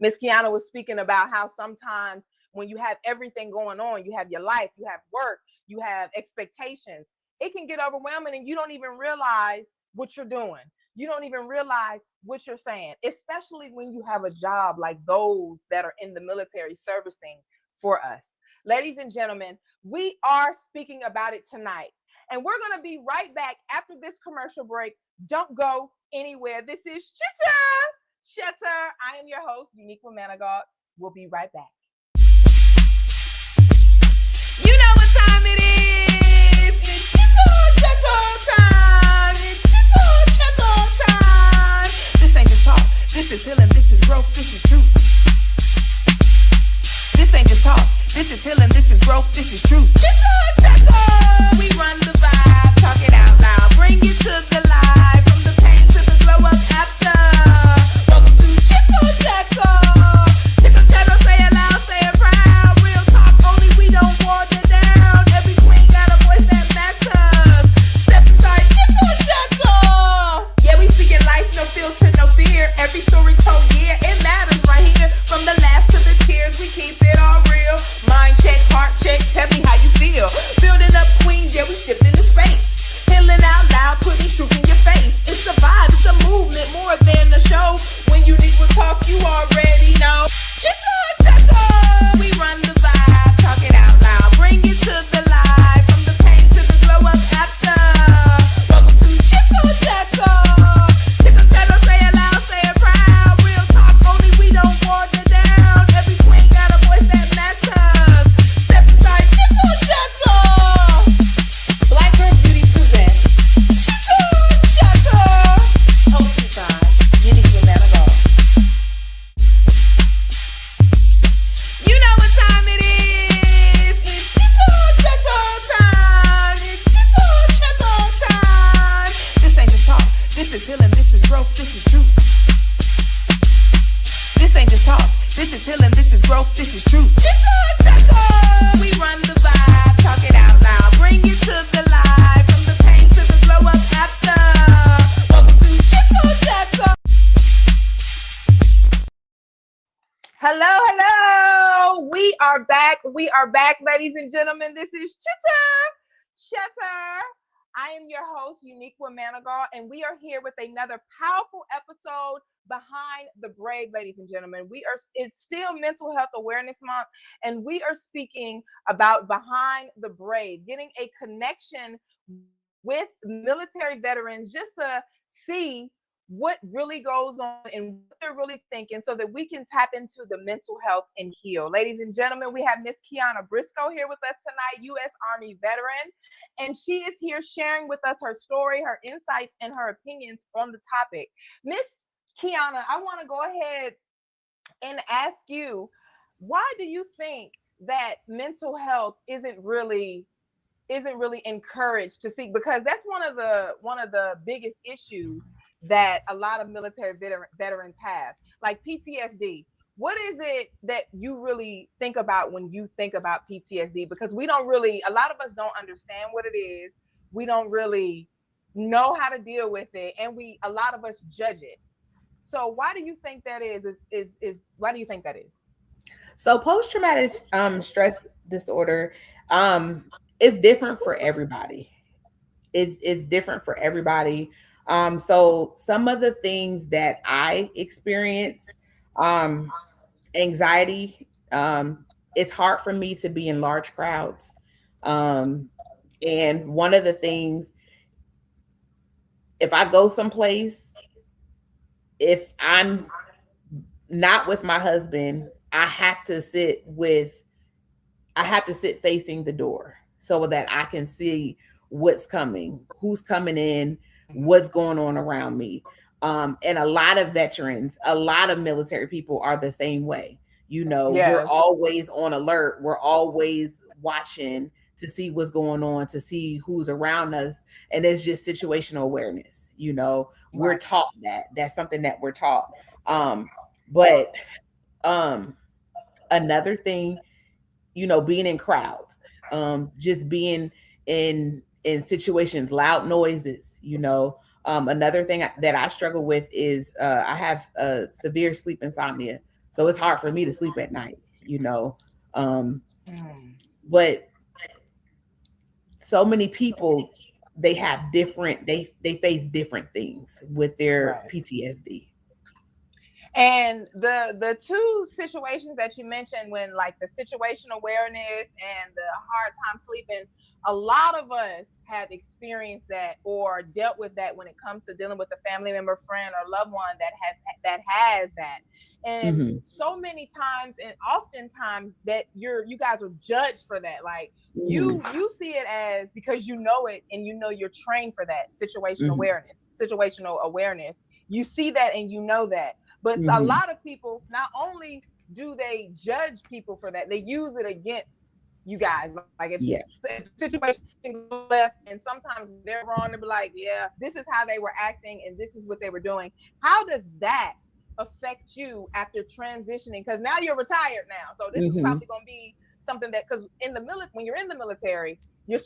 Miss Keiyana was speaking about how sometimes when you have everything going on, you have your life, you have work, you have expectations, it can get overwhelming and you don't even realize what you're doing. You don't even realize what you're saying, especially when you have a job like those that are in the military servicing for us. Ladies and gentlemen, we are speaking about it tonight. And we're going to be right back after this commercial break. Don't go anywhere. This is Chitter Chatter. I am your host, Uniquia Manigault. We'll be right back. You know what time it is. It's Chitter Chatter time. It's Chitter Chatter time. This ain't just talk. This is healing. This is growth. This is truth. This ain't just talk. This is healing. This is growth. This is truth. Chitter Chatter. We run the vibe. Talk it out loud. Bring it to the light. From the pain to the glow up after. Welcome to Chitter Chatter. Chitter Chatter. Say it loud. Say it proud. Real talk. Only we don't water down. Every queen got a voice that matters. Step inside Chitter Chatter. Yeah, we speaking life. No filter. No fear. Every story told. Yeah, it matters right here. From the laughs to the tears. We keep it all real. Mind check, heart check, tell me how you feel. Building up queens, yeah, we shifting the space. Healing out loud, putting truth in your face. It's a vibe, it's a movement, more than a show. When Uniquia talk, you already know. Chitter Chatter, we run the vibe, talk it out loud, bring it to the light. From the pain to the glow up after. Welcome to Chitter Chatter. Chitter Chatter, say it loud, say it proud. Real talk, only we don't water down. Every queen got a voice that matters. Step inside Chitter Chatter. Black Girl Beauty presents Chitter Chatter. Hosted by Uniquia Manigault. You know what time it is. It's Chitter Chatter time. It's Chitter Chatter time. This ain't just talk. This is healing. This is growth. This is truth. This ain't just talk. This is healing. This is growth. This is truth. Chitter Chatter. We run the vibe. Talk it out loud. Bring it to the light. From the pain to the glow up after. Welcome to Chitter Chatter. Hello, hello. We are back. We are back, ladies and gentlemen. This is Chitter Chatter. I am your host, Uniquia Manigault, and we are here with another powerful episode Behind the Brave, ladies and gentlemen. It's still Mental Health Awareness Month, and we are speaking about Behind the Brave, getting a connection with military veterans just to see what really goes on and what they're really thinking so that we can tap into the mental health and heal. Ladies and gentlemen, we have Miss Keiyana Briscoe here with us tonight, U.S. Army veteran, and she is here sharing with us her story, her insights, and her opinions on the topic. Miss Keiyana, I want to go ahead and ask you, why do you think that mental health isn't really encouraged to seek? Because that's one of the biggest issues that a lot of military veterans have, like PTSD. what is it that you really think about when you think about PTSD? Because we don't really, a lot of us don't understand what it is. We don't really know how to deal with it, and a lot of us judge it. So why do you think that is why do you think that is? So post-traumatic stress disorder is different for everybody. It's different for everybody. So some of the things that I experience, um, anxiety. It's hard for me to be in large crowds. Um, and one of the things, if I go someplace, if I'm not with my husband, I have to sit facing the door so that I can see what's coming, who's coming in, what's going on around me. And a lot of veterans, a lot of military people are the same way. You know, we're Yes. always on alert. We're always watching to see what's going on, to see who's around us. And it's just situational awareness. You know, we're Right. taught that. That's something that we're taught. But um, another thing, you know, being in crowds, just being in situations, loud noises, you know. Another thing that I struggle with is I have severe sleep insomnia, so it's hard for me to sleep at night, you know. um, Mm, but so many people, they have different, they face different things with their right. PTSD. And the two situations that you mentioned, when like the situational awareness and the hard time sleeping, a lot of us have experienced that or dealt with that when it comes to dealing with a family member, friend, or loved one that has that. And Hmm. so many times and oftentimes that you guys are judged for that. Like Hmm. you see it as, because you know it and you know you're trained for that Hmm. situational awareness. You see that and you know that, but a Hmm. lot of people, not only do they judge people for that, they use it against you guys. Like if Yeah. the situation goes left, and sometimes they're wrong, to be like, yeah, this is how they were acting and this is what they were doing. How does that affect you after transitioning? Because now you're retired now, so this is probably Hmm. going to be something that, because in the when you're in the military, you're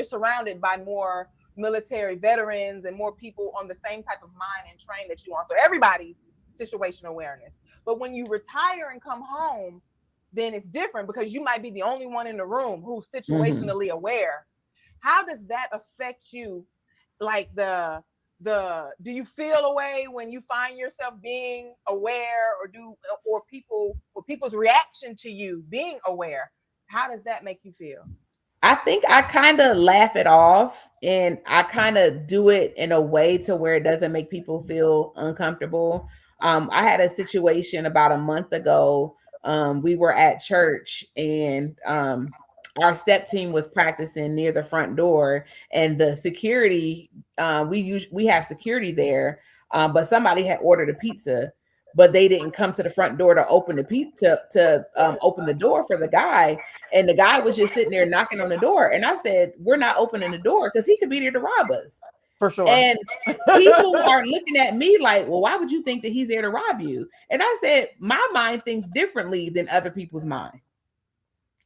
surrounded by more military veterans and more people on the same type of mind and train that you are. So everybody's situational awareness. But when you retire and come home, then it's different because you might be the only one in the room who's Hmm. situationally aware. How does that affect you? Like the do you feel a way when you find yourself being aware, or people's reaction to you being aware? How does that make you feel? I think I kind of laugh it off, and I kind of do it in a way to where it doesn't make people feel uncomfortable. I had a situation about a month ago. We were at church, and our step team was practicing near the front door, and the security, we have security there, but somebody had ordered a pizza, but they didn't come to the front door to open the pizza to open the door for the guy, and the guy was just sitting there knocking on the door. And I said, we're not opening the door because he could be there to rob us. For sure. And people are looking at me like, well, why would you think that he's there to rob you? And I said, my mind thinks differently than other people's mind.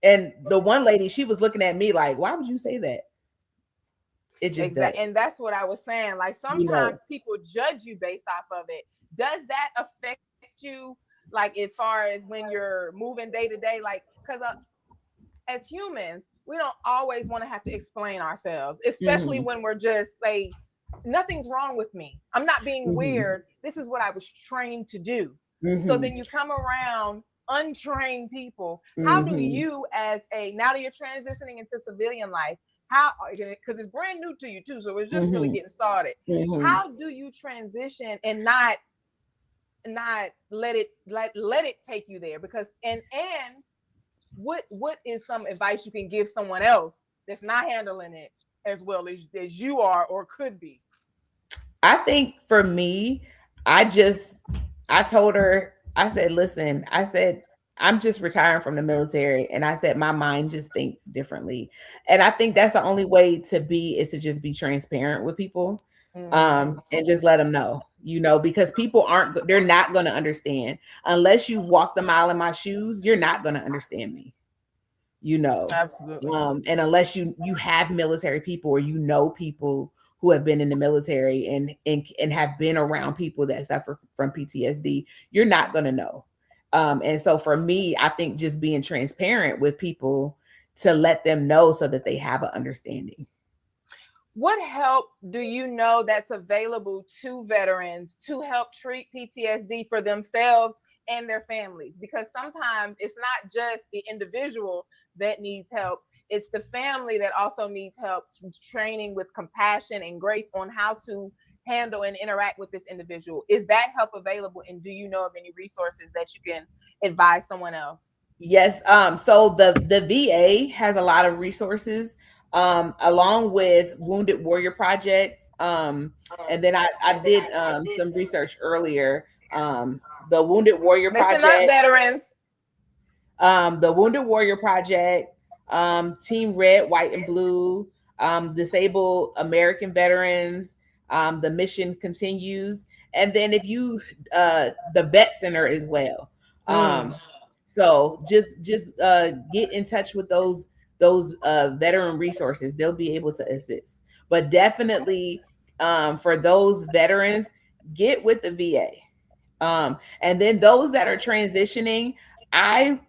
And the one lady, she was looking at me like, why would you say that? It just does, Exactly. And that's what I was saying. Like you know. sometimes people judge you based off of it. Does that affect you? Like as far as when you're moving day to day, like, because as humans, we don't always want to have to explain ourselves, especially Hmm. when we're just like, nothing's wrong with me. I'm not being Hmm. weird. This is what I was trained to do. So Hmm. then you come around untrained people. How do Hmm. you, as a, now that you're transitioning into civilian life, how, because it's brand new to you too, so it's just really Hmm. getting started. Hmm. How do you transition and not let it take you there? Because and what is some advice you can give someone else that's not handling it as well as you are or could be? I think for me, I told her, I said, listen, I said, I'm just retiring from the military. And I said, my mind just thinks differently. And I think that's the only way to be, is to just be transparent with people. And just let them know, because people they're not going to understand unless you've walked a mile in my shoes. You're not going to understand me, you know. Absolutely. And unless you have military people, or people who have been in the military and have been around people that suffer from PTSD, you're not going to know. And so for me, I think just being transparent with people to let them know so that they have an understanding. What help do you know that's available to veterans to help treat PTSD for themselves and their families? Because sometimes it's not just the individual that needs help, it's the family that also needs help training with compassion and grace on how to handle and interact with this individual. Is that help available? And do you know of any resources that you can advise someone else? Yes. So the VA has a lot of resources, along with Wounded Warrior Projects. And then I did some research earlier. The Wounded Warrior Listen up, Project, veterans. the Wounded Warrior Project, Team Red, White, and Blue, Disabled American Veterans, the Mission Continues, and then if you the Vet Center as well. So just get in touch with those veteran resources. They'll be able to assist. But definitely, for those veterans, get with the VA. And then those that are transitioning, I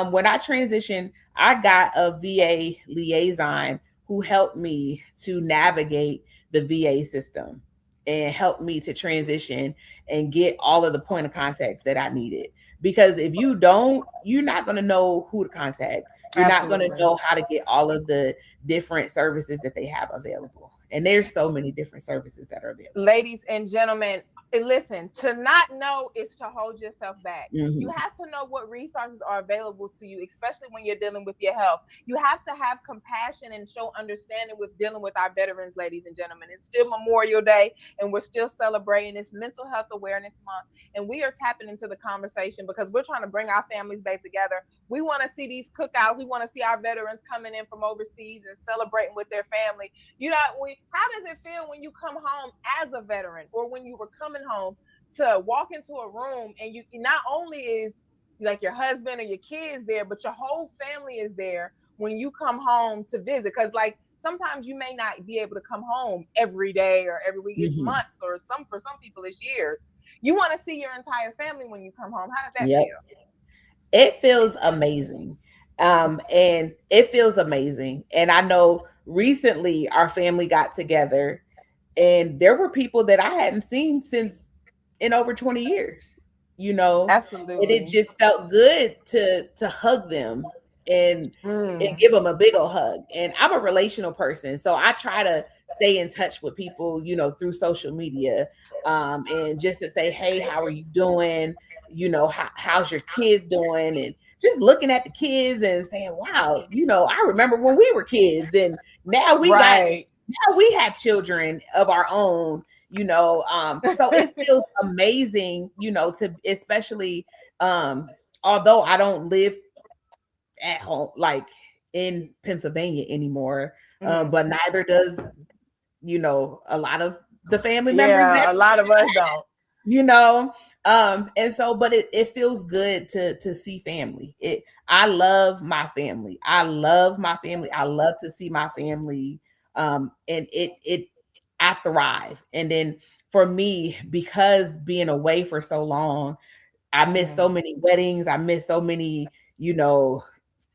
when I transitioned, I got a VA liaison who helped me to navigate the VA system and helped me to transition and get all of the point of contacts that I needed. Because if you don't, you're not going to know who to contact. You're not going to Absolutely. know how to get all of the different services that they have available. And there's so many different services that are available. Ladies and gentlemen, listen, to not know is to hold yourself back. You Mm-hmm. have to know what resources are available to you, especially when you're dealing with your health. You have to have compassion and show understanding with dealing with our veterans, ladies and gentlemen. It's still Memorial Day, and we're still celebrating this Mental Health Awareness Month. And we are tapping into the conversation because we're trying to bring our families back together. We want to see these cookouts. We want to see our veterans coming in from overseas and celebrating with their family. How does it feel when you come home as a veteran, or when you were coming home to walk into a room and you not only is like your husband or your kids there, but your whole family is there when you come home to visit? Because like sometimes you may not be able to come home every day or every week. It's Mm-hmm. months, or for some people it's years. You want to see your entire family when you come home. How does that Yep. feel? It feels amazing. And it feels amazing. And I know recently our family got together, and there were people that I hadn't seen since in over 20 years, and it Absolutely. just felt good to hug them and Mm. give them a big old hug. And I'm a relational person, so I try to stay in touch with people, through social media, and just to say, hey, how are you doing? How's your kids doing? And just looking at the kids and saying, wow, I remember when we were kids, and now Right. we have children of our own. So it feels amazing, to especially, although I don't live at home, like in Pennsylvania anymore, Mhm. but neither does, a lot of the family members Yeah, that, a lot of us don't. you know, and so, but it feels good to see family. I love my family. I love my family. I love to see my family. And I thrive. And then for me, because being away for so long, I miss Mhm. so many weddings. I miss so many,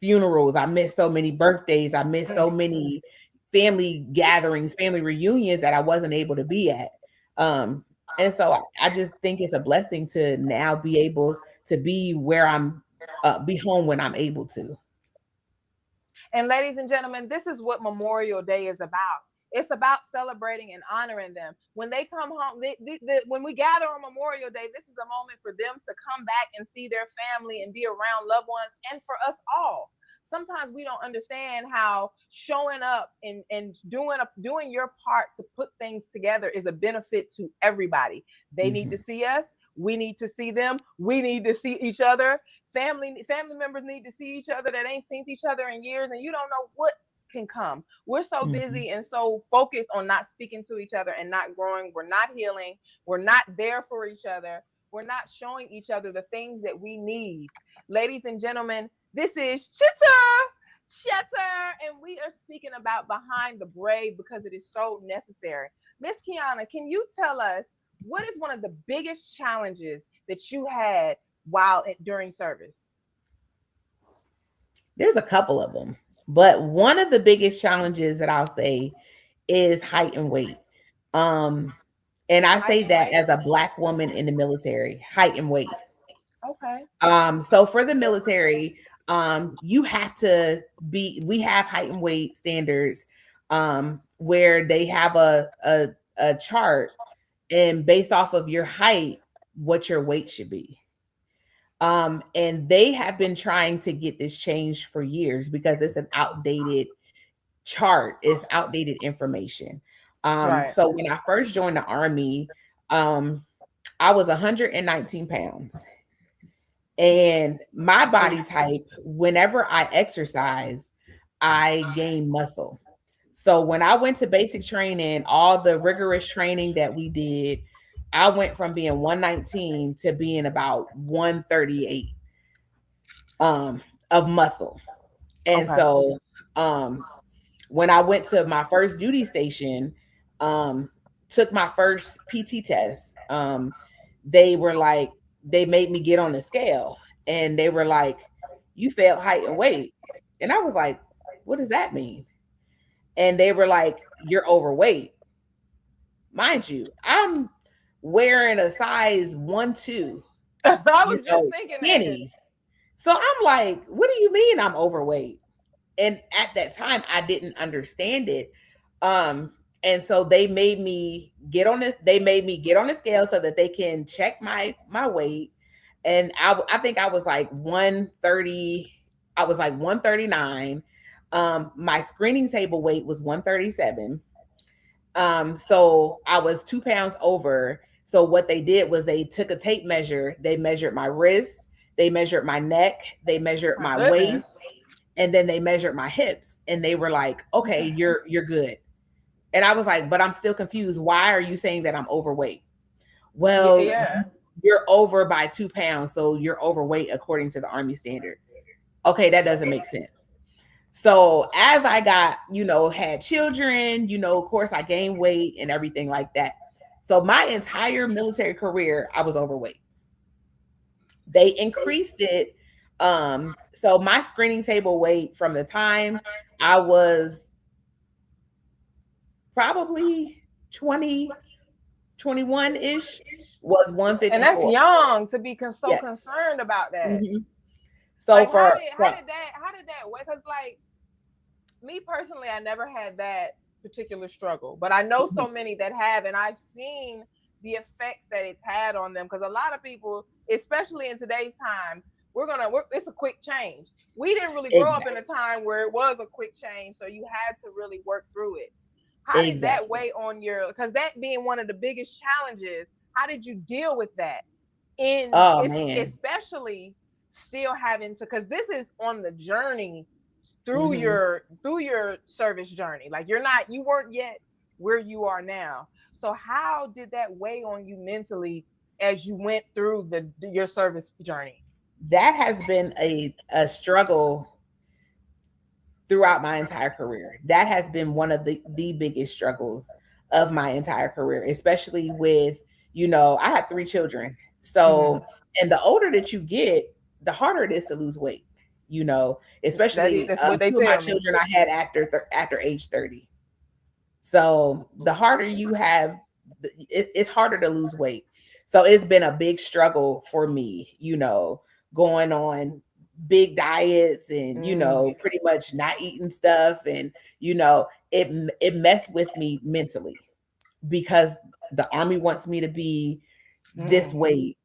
funerals. I miss so many birthdays. I miss so many family gatherings, family reunions that I wasn't able to be at. And so I just think it's a blessing to now be able to be where be home when I'm able to. And ladies and gentlemen, this is what Memorial Day is about. It's about celebrating and honoring them. When they come home, when we gather on Memorial Day, this is a moment for them to come back and see their family and be around loved ones, and for us all. Sometimes we don't understand how showing up and doing your part to put things together is a benefit to everybody. They need to Mhm. see us. We need to see them. We need to see each other. Family members need to see each other that ain't seen each other in years, and you don't know what can come. We're so Mhm. busy and so focused on not speaking to each other and not growing. We're not healing. We're not there for each other. We're not showing each other the things that we need. Ladies and gentlemen, this is Chitter, and we are speaking about behind the brave because it is so necessary. Miss Keiyana, can you tell us what is one of the biggest challenges that you had while during service? There's a couple of them, but one of the biggest challenges that I'll say is height and weight. Um, and I Height say and that weight. as a black woman in the military, height and weight. Okay. So for the military, you have to we have height and weight standards, where they have a chart, and based off of your height, what your weight should be. And they have been trying to get this changed for years because it's an outdated chart, it's outdated information. Right. So when I first joined the army, um, I was 119 pounds. And my body type, whenever I exercise, I gain muscle. So when I went to basic training, all the rigorous training that we did, I went from being 119 to being about 138 um of muscle. And Okay. so um when I went to my first duty station, um took my first PT test, they were like, they made me get on the scale, and they were like, you failed height and weight. And I was like, what does that mean? And they were like, you're overweight. Mind you, I'm wearing a size 1, 2, I was just thinking that. skinny. So I'm like, what do you mean I'm overweight? And at that time I didn't understand it. And so they made me get on the scale so that they can check my weight. And I think I was like 130, I was like 139. My screening table weight was 137. So I was 2 pounds over. So what they did was they took a tape measure, they measured my wrist, they measured my neck, they measured My my goodness. waist, and then they measured my hips, and they were like, okay, you're good. And I was like, but I'm still confused. Why are you saying that I'm overweight? Well, Yeah. you're over by 2 pounds, so you're overweight according to the army standard. Okay, that doesn't make sense. So as I got, had children, of course I gained weight and everything like that. So my entire military career, I was overweight. They increased it. So my screening table weight from the time I was probably 20, 21-ish was And that's 154. young to be so Yes. concerned about that. Hmm. So Like for, how did that work? Because like me personally, I never had that particular struggle, but I know so many that have, and I've seen the effects that it's had on them. Because a lot of people, especially in today's time, it's a quick change. We didn't really grow up in a exactly, time where it was a quick change, so you had to really work through it. How did that exactly. weigh on your? Because that being one of the biggest challenges, how did you deal with that? In Oh it's man. especially still having to, because this is on the journey through Hmm. your service journey. Like you weren't yet where you are now. So how did that weigh on you mentally as you went through your service journey? That has been a struggle throughout my entire career. That has been one of the biggest struggles of my entire career, especially with, I have 3 children. Mm-hmm. So, and the older that you get, the harder it is to lose weight, especially That's what they 2 of my tell me. children I had after age 30. So the harder you have, it's harder to lose weight. So it's been a big struggle for me, going on big diets and, Mm, pretty much not eating stuff. And, it messed with me mentally because the army wants me to be this mm. weight.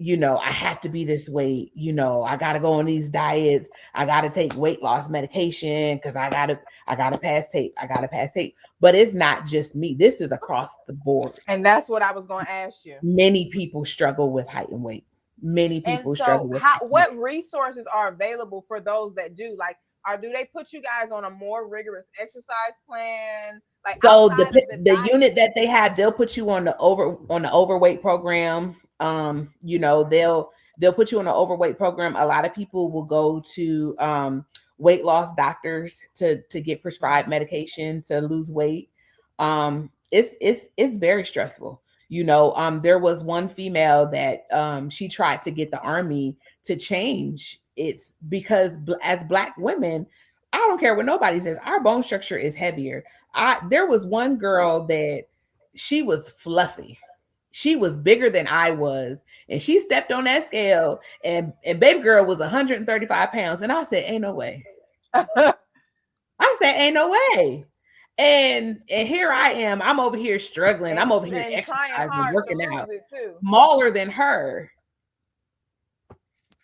I have to be this weight. I gotta go on these diets. I gotta take weight loss medication because I gotta pass tape. I gotta pass tape. But it's not just me. This is across the board. And that's what I was going to ask you. Many people struggle with height and weight. Many And people so struggle with height and weight. what resources are available for those that do? Like, Or do they put you guys on a more rigorous exercise plan, like So outside of the the diet? unit that they have, they'll put you on the overweight program. They'll put you on an overweight program. A lot of people will go to weight loss doctors to get prescribed medication to lose weight. It's very stressful. There was one female that she tried to get the army to change. It's because as Black women, I don't care what nobody says, our bone structure is heavier. There was one girl that she was fluffy. She was bigger than I was, and she stepped on that scale, and baby girl was 135 pounds, and I said, "Ain't no way." I said, "Ain't no way." And here I am. I'm over here struggling. I'm over here and trying exercising, hard to working lose out, it too. smaller than her,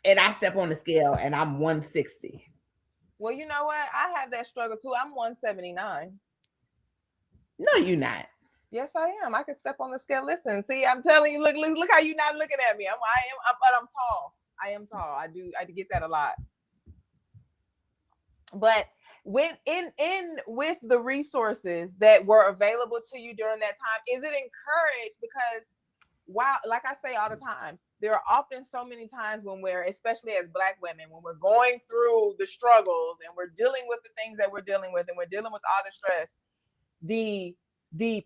and I step on the scale, and I'm 160. Well, you know what? I have that struggle too. I'm 179. No, you're not. Yes, I am. I can step on the scale. Listen, see, I'm telling you, look how you not looking at me. But I'm tall. I am tall. I get that a lot. But when in with the resources that were available to you during that time, is it encouraged? Because while, like I say all the time, there are often so many times when we're, especially as Black women, when we're going through the struggles and we're dealing with the things that we're dealing with, and we're dealing with all the stress, the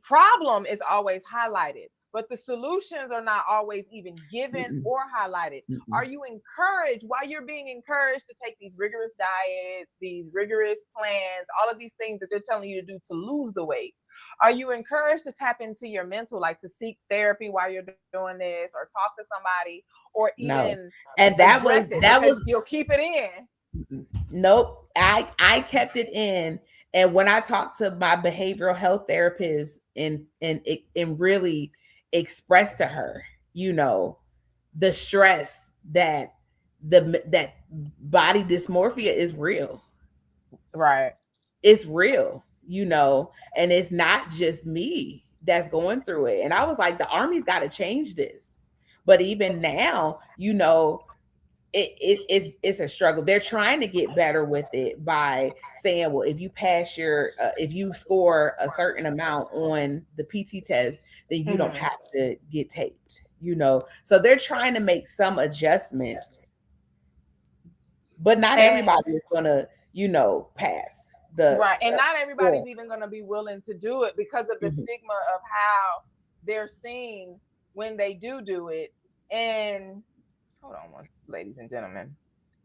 problem is always highlighted, but the solutions are not always even given Mm-mm. or highlighted. Are Mm-mm. you encouraged, while you're being encouraged to take these rigorous diets, these rigorous plans, all of these things that they're telling you to do to lose the weight, are you encouraged to tap into your mental, like to seek therapy while you're doing this, or talk to somebody, or No. even And that address was it that because was you'll keep it in? nope. I kept it in. And when I talked to my behavioral health therapist and really expressed to her, the stress that body dysmorphia is real. Right. It's real, and it's not just me that's going through it. And I was like, the army's got to change this. But even now, it's a struggle. They're trying to get better with it by saying, well, if you score a certain amount on the PT test, then you don't Mm-hmm. have to get taped. So they're trying to make some adjustments, but not And everybody is gonna, pass the right. And not score. everybody's even going to be willing to do it because of the Mhm. stigma of how they're seen when they do it. And hold on ladies and gentlemen,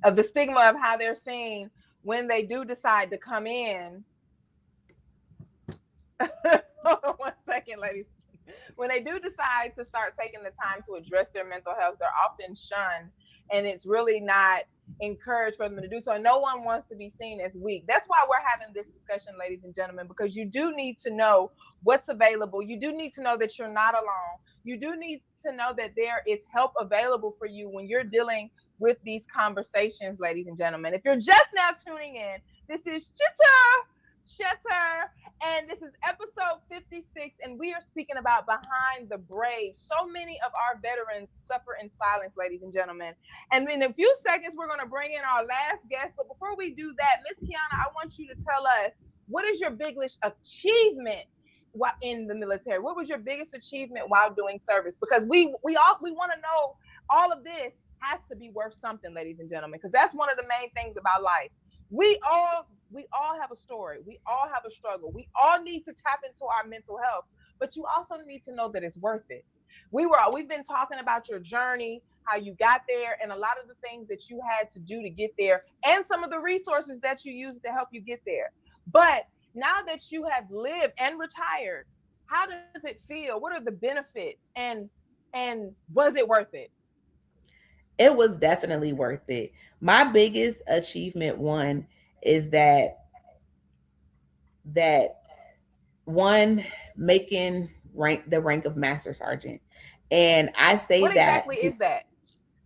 of the stigma of how they're seen when they do decide to come in. Hold on 1 second, ladies. When they do decide to start taking the time to address their mental health, they're often shunned, and it's really not encouraged for them to do so. No one wants to be seen as weak. That's why we're having this discussion, ladies and gentlemen, because you do need to know what's available. You do need to know that you're not alone. You do need to know that there is help available for you when you're dealing with these conversations, ladies and gentlemen. If you're just now tuning in, this is Chitter, and this is episode 56, and we are speaking about behind the brave. So many of our veterans suffer in silence, ladies and gentlemen. And in a few seconds, we're going to bring in our last guest. But before we do that, Miss Keiyana, I want you to tell us, what is your biggest achievement while in the military? What was your biggest achievement while doing service? Because we want to know, all of this has to be worth something, ladies and gentlemen, because that's one of the main things about life. We all have a story. We all have a struggle. We all need to tap into our mental health, but you also need to know that it's worth it. We've been talking about your journey, how you got there, and a lot of the things that you had to do to get there, and some of the resources that you used to help you get there. But now that you have lived and retired, how does it feel? What are the benefits, and was it worth it? It was definitely worth it. My biggest achievement one is that one, making the rank of master sergeant. And I say What that exactly is that?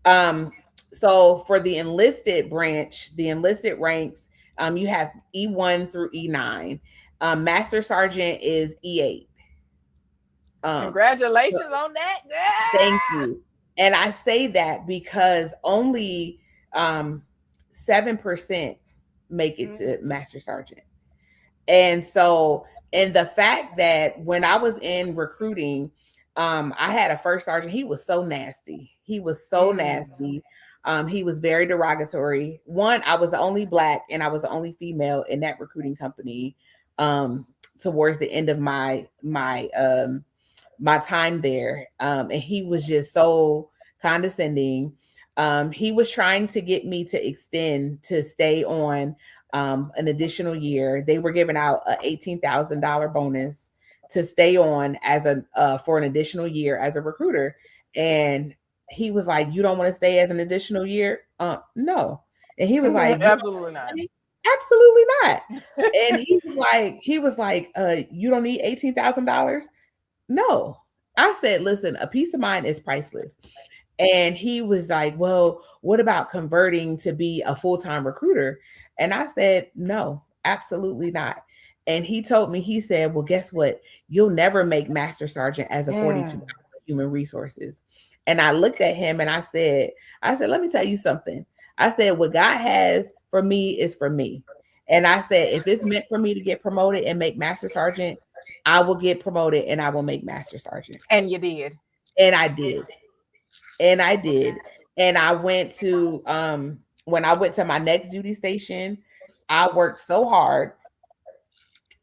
um so for the enlisted branch, the enlisted ranks, you have E1 through E9. Master sergeant is E8. So Congratulations on that, thank girl. you. And I say that because only 7% make it to master sergeant. And so, and the fact that when I was in recruiting, I had a first sergeant. He was so nasty. He was so nasty. He was very derogatory. One, I was the only black and I was the only female in that recruiting company. Towards the end of my time there, and he was just so condescending. He was trying to get me to extend to stay on an additional year. They were giving out a $18,000 bonus to stay on as a for an additional year as a recruiter. And he was like, "You don't want to stay as an additional year?" No. And he was like, "You Absolutely not. absolutely not." And he was like, "You don't need $18,000?" No. I said, "Listen, a peace of mind is priceless." And he was like, "Well, what about converting to be a full-time recruiter?" And I said, "No, absolutely not." And he told me, he said, "Well, guess what? You'll never make master sergeant as a 42 human resources." And I looked at him and I said, "Let me tell you something." I said, "What God has for me is for me." And I said, "If it's meant for me to get promoted and make master sergeant, I will get promoted and I will make master sergeant." And you did. And I did. And I did. And I went to when I went to my next duty station, I worked so hard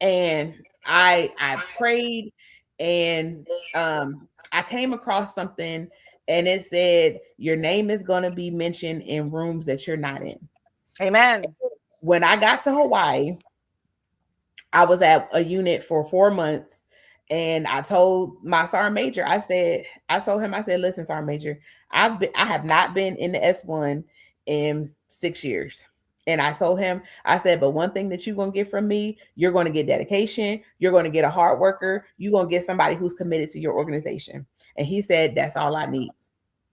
and I prayed and I came across something and it said your name is going to be mentioned in rooms that you're not in. Amen. When I got to Hawaii, I was at a unit for 4 months and I told my sergeant major, I told him, I said, "Listen, sergeant major, I have not been in the S1 in 6 years." And I told him, I said, "But one thing that you're going to get from me, you're going to get dedication. You're going to get a hard worker. You're going to get somebody who's committed to your organization." And he said, "That's all I need."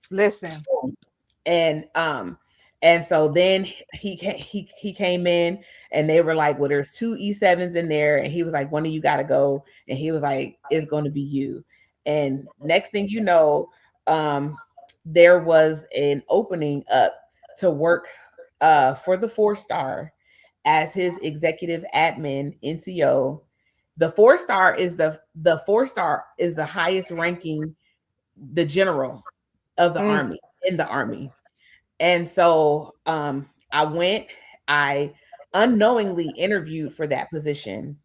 Listen. And and so then he came in and they were like, "Well, there's two E7s in there." And he was like, "One of you got to go." And he was like, "It's going to be you." And next thing you know, there was an opening up to work for the 4-star as his executive admin NCO. The 4-star is the 4-star is the highest ranking, the general of the army, in the army. And so I went, I unknowingly interviewed for that position,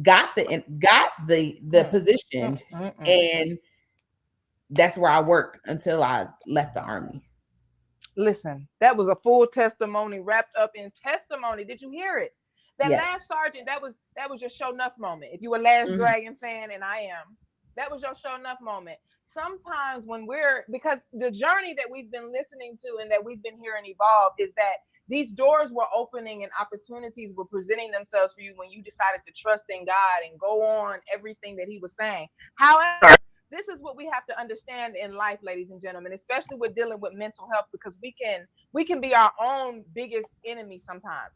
got the position, and that's where I worked until I left the army. Listen, that was a full testimony wrapped up in testimony. Did you hear it? That Yes. last sergeant, that was your show enough moment. If you were Last Mhm. Dragon fan, and I am, that was your show enough moment. Sometimes when because the journey that we've been listening to and that we've been hearing evolve is that these doors were opening and opportunities were presenting themselves for you when you decided to trust in God and go on everything that he was saying. However, this is what we have to understand in life, ladies and gentlemen, especially with dealing with mental health, because we can be our own biggest enemy sometimes.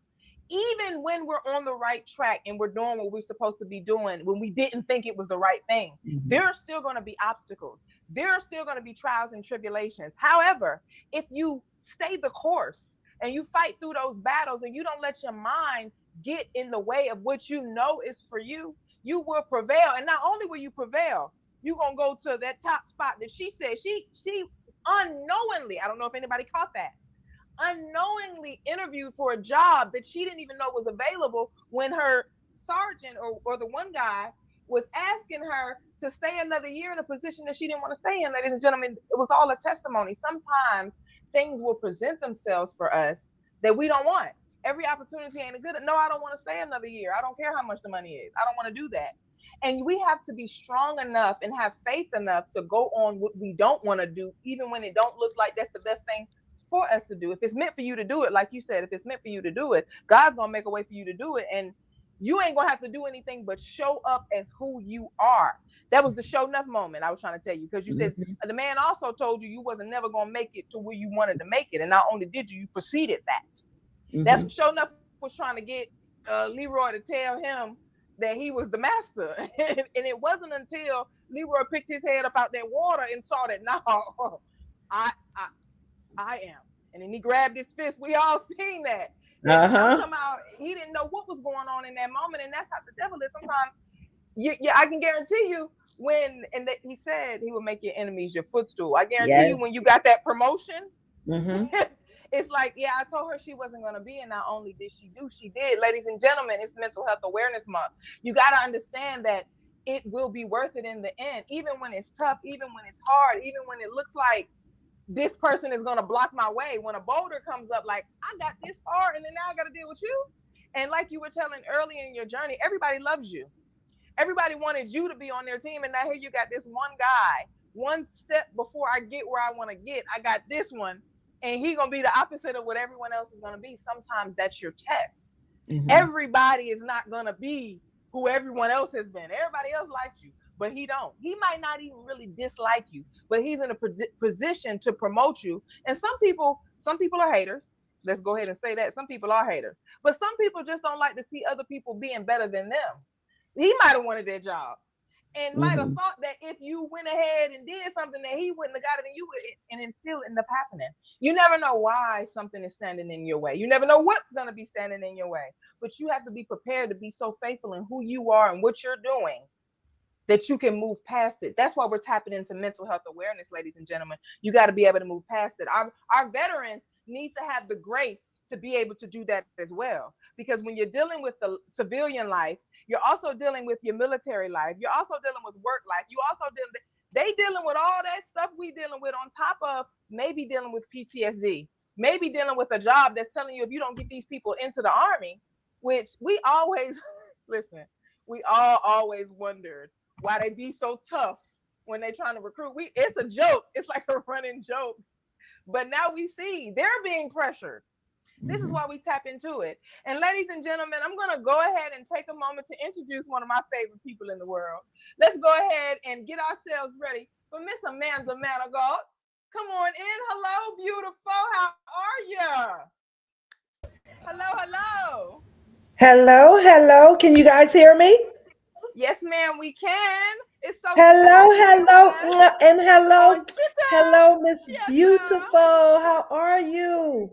Even when we're on the right track and we're doing what we're supposed to be doing, when we didn't think it was the right thing, there are still going to be obstacles. There are still going to be trials and tribulations. However, if you stay the course and you fight through those battles and you don't let your mind get in the way of what you know is for you, you will prevail. And not only will you prevail, you're gonna go to that top spot that she said she unknowingly, I don't know if anybody caught that, unknowingly interviewed for a job that she didn't even know was available when her sergeant or the one guy was asking her to stay another year in a position that she didn't want to stay in. Ladies and gentlemen, it was all a testimony. Sometimes things will present themselves for us that we don't want. Every opportunity ain't a good. No, I don't want to stay another year. I don't care how much the money is. I don't want to do that. And we have to be strong enough and have faith enough to go on what we don't want to do, even when it don't look like that's the best thing for us to do. If it's meant for you to do it, like you said, if it's meant for you to do it, God's gonna make a way for you to do it, and you ain't gonna have to do anything but show up as who you are. That was the show enough moment I was trying to tell you, because you said the man also told you you wasn't never gonna make it to where you wanted to make it, and not only did you proceeded that. That's what show enough was trying to get Leroy to tell him that he was the master. And it wasn't until Leroy picked his head up out that water and saw that, no, I I am. And then he grabbed his fist. We all seen that. I'm Uh-huh. talking about he didn't know what was going on in that moment, and that's how the devil is. Sometimes, yeah, I can guarantee you when, and that he said he would make your enemies your footstool. I guarantee you Yes. when you got that promotion, Mm-hmm. it's like, yeah, I told her she wasn't going to be, and not only did she do, she did. Ladies and gentlemen, it's Mental Health Awareness Month. You got to understand that it will be worth it in the end, even when it's tough, even when it's hard, even when it looks like this person is going to block my way. When a boulder comes up, like, I got this far, and then now I got to deal with you. And like you were telling early in your journey, everybody loves you. Everybody wanted you to be on their team, and now here you got this one guy, one step before I get where I want to get. I got this one, and he gonna be the opposite of what everyone else is gonna be. Sometimes that's your test. Mm-hmm. Everybody is not gonna be who everyone else has been. Everybody else liked you, but he don't. He might not even really dislike you, but he's in a position to promote you. And some people are haters. Let's go ahead and say that some people are haters, but some people just don't like to see other people being better than them. He might have wanted that job and might have Mm-hmm. thought that if you went ahead and did something that he wouldn't have got it and you would, and it still end up happening. You never know why something is standing in your way. You never know what's going to be standing in your way, but you have to be prepared to be so faithful in who you are and what you're doing that you can move past it. That's why we're tapping into mental health awareness, ladies and gentlemen. You got to be able to move past it. Our veterans need to have the grace to be able to do that as well. Because when you're dealing with the civilian life, you're also dealing with your military life. You're also dealing with work life. You also they dealing with all that stuff we dealing with on top of maybe dealing with PTSD, maybe dealing with a job that's telling you if you don't get these people into the army, which we always listen, we all always wondered why they be so tough when they trying to recruit. It's a joke. It's like a running joke. But now we see they're being pressured. This is Mm-hmm. why we tap into it. And ladies and gentlemen, I'm going to go ahead and take a moment to introduce one of my favorite people in the world. Let's go ahead and get ourselves ready for Miss Amanda Manigault. Come on in. Hello, beautiful. How are you? Hello, hello. Hello, hello. Can you guys hear me? Yes, ma'am, we can. It's so good to Hello, have you on hello, us and on hello, Chitter hello, Miss Chatter. Beautiful. How are you?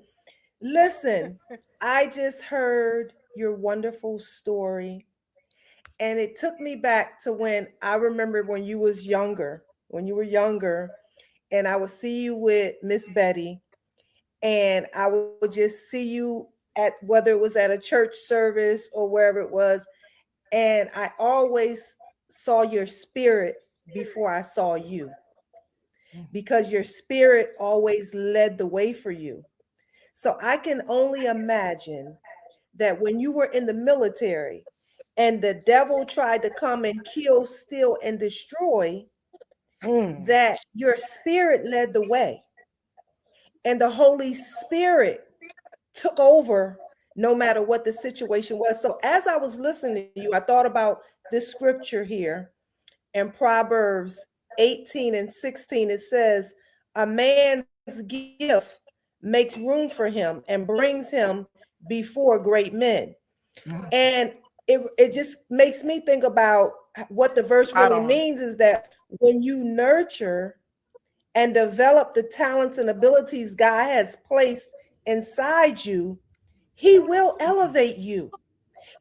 Listen, I just heard your wonderful story, and it took me back to when I remember when you was younger, when you were younger, and I would see you with Miss Betty, and I would just see you at whether it was at a church service or wherever it was, and I always saw your spirit before I saw you because your spirit always led the way for you. So I can only imagine that when you were in the military and the devil tried to come and kill, steal, and destroy, Mm. that your spirit led the way and the Holy Spirit took over no matter what the situation was. So as I was listening to you, I thought about this scripture here in Proverbs 18 and 16. It says, a man's gift makes room for him and brings him before great men. And it just makes me think about what the verse Right really on. means is that when you nurture and develop the talents and abilities God has placed inside you, He will elevate you.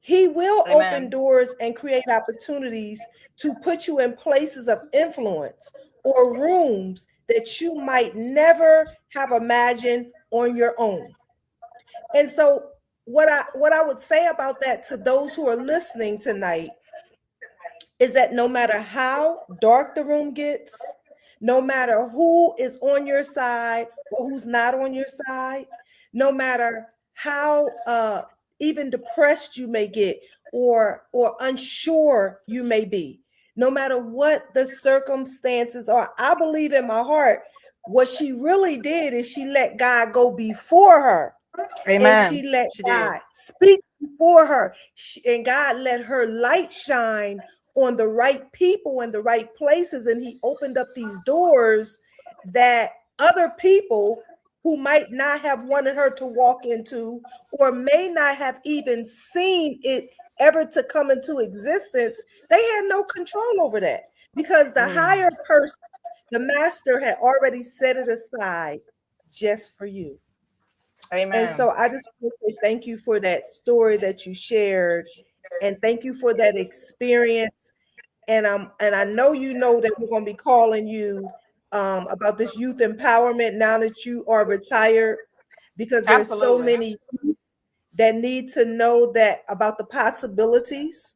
He will open Amen. doors and create opportunities to put you in places of influence or rooms that you might never have imagined on your own. And so what I would say about that to those who are listening tonight is that no matter how dark the room gets, no matter who is on your side or who's not on your side, no matter how even depressed you may get or unsure you may be, no matter what the circumstances are, I believe in my heart what she really did is she let God go before her and Amen. she let She did. God speak for her. And God let her light shine on the right people in the right places. And He opened up these doors that other people who might not have wanted her to walk into or may not have even seen it ever to come into existence, they had no control over that because the Mm. higher person, the master had already set it aside just for you. Amen. And so I just want to say thank you for that story that you shared, and thank you for that experience. And I know you know that we're going to be calling you about this youth empowerment now that you are retired, because there's so Absolutely. many that need to know that about the possibilities,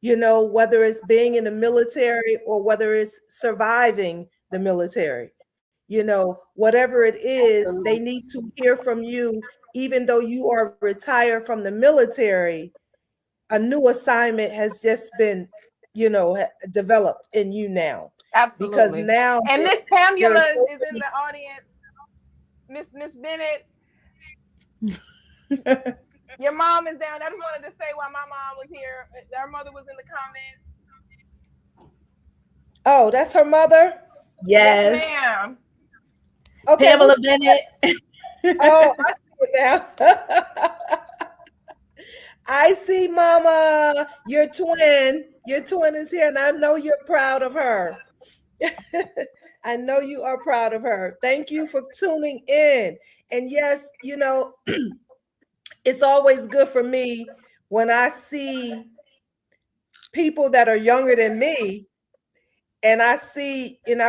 whether it's being in the military or whether it's surviving the military. Whatever it is, they Absolutely. need to hear from you. Even though you are retired from the military, a new assignment has just been, developed in you now. Because Absolutely. now And Miss there are Pamela so is in many. the audience. Miss Bennett, your mom is down. I just wanted to say while my mom was here, her mother was in the comments. Oh, that's her mother? Yes, Yes. ma'am. Okay, Pamela what's Bennett. oh, I see it now. I see, Mama. Your twin is here, and I know you're proud of her. I know you are proud of her. Thank you for tuning in. And yes, it's always good for me when I see people that are younger than me, and I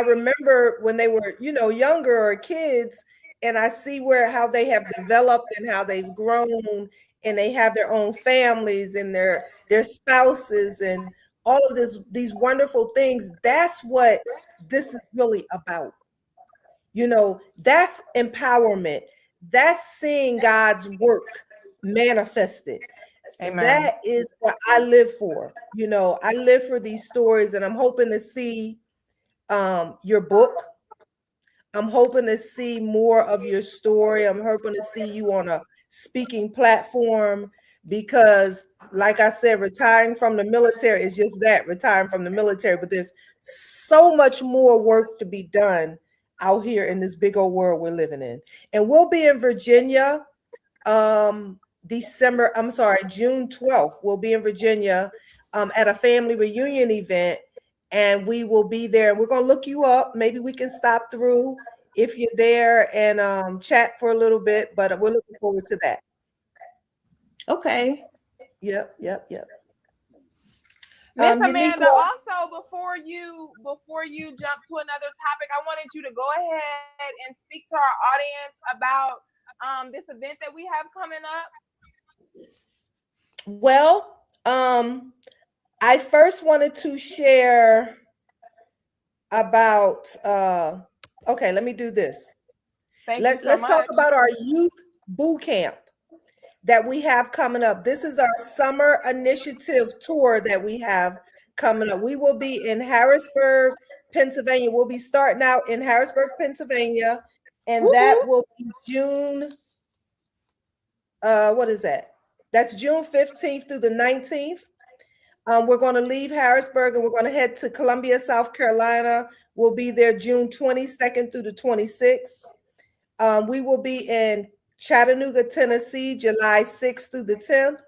remember when they were, younger or kids, and I see how they have developed and how they've grown, and they have their own families and their spouses and all of these wonderful things. That's what this is really about. That's empowerment. That's seeing God's work manifested. Amen. That is what I live for. I live for these stories, and I'm hoping to see your book. I'm hoping to see more of your story. I'm hoping to see you on a speaking platform, because, like I said, retiring from the military is just that, retiring from the military. But there's so much more work to be done out here in this big old world we're living in. And we'll be in Virginia June 12th. We'll be in Virginia at a family reunion event, and we will be there. We're going to look you up. Maybe we can stop through if you're there and chat for a little bit, but we're looking forward to that. Okay. Yep. Miss Amanda, Uniqua, also before you jump to another topic, I wanted you to go ahead and speak to our audience about this event that we have coming up. well, I first wanted to share about, okay, let me do this. Thank you so Let's talk much. about our youth boot camp that we have coming up. This is our summer initiative tour that we have coming up. We will be in Harrisburg, Pennsylvania. We'll be starting out in Harrisburg, Pennsylvania, and that will be June. What is that? That's June 15th through the 19th. We're going to leave Harrisburg and we're going to head to Columbia, South Carolina. We'll be there June 22nd through the 26th. We will be in Chattanooga, Tennessee, July 6th through the 10th.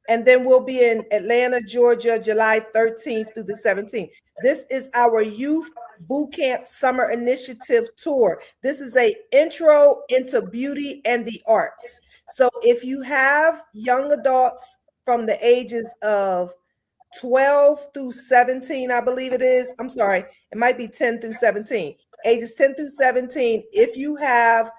And then we'll be in Atlanta, Georgia, July 13th through the 17th. This is our Youth Boot Camp Summer Initiative Tour. This is an intro into beauty and the arts. So if you have young adults from the ages of 12 through 17, I believe it is. I'm sorry, it might be 10 through 17. Ages 10 through 17. If you have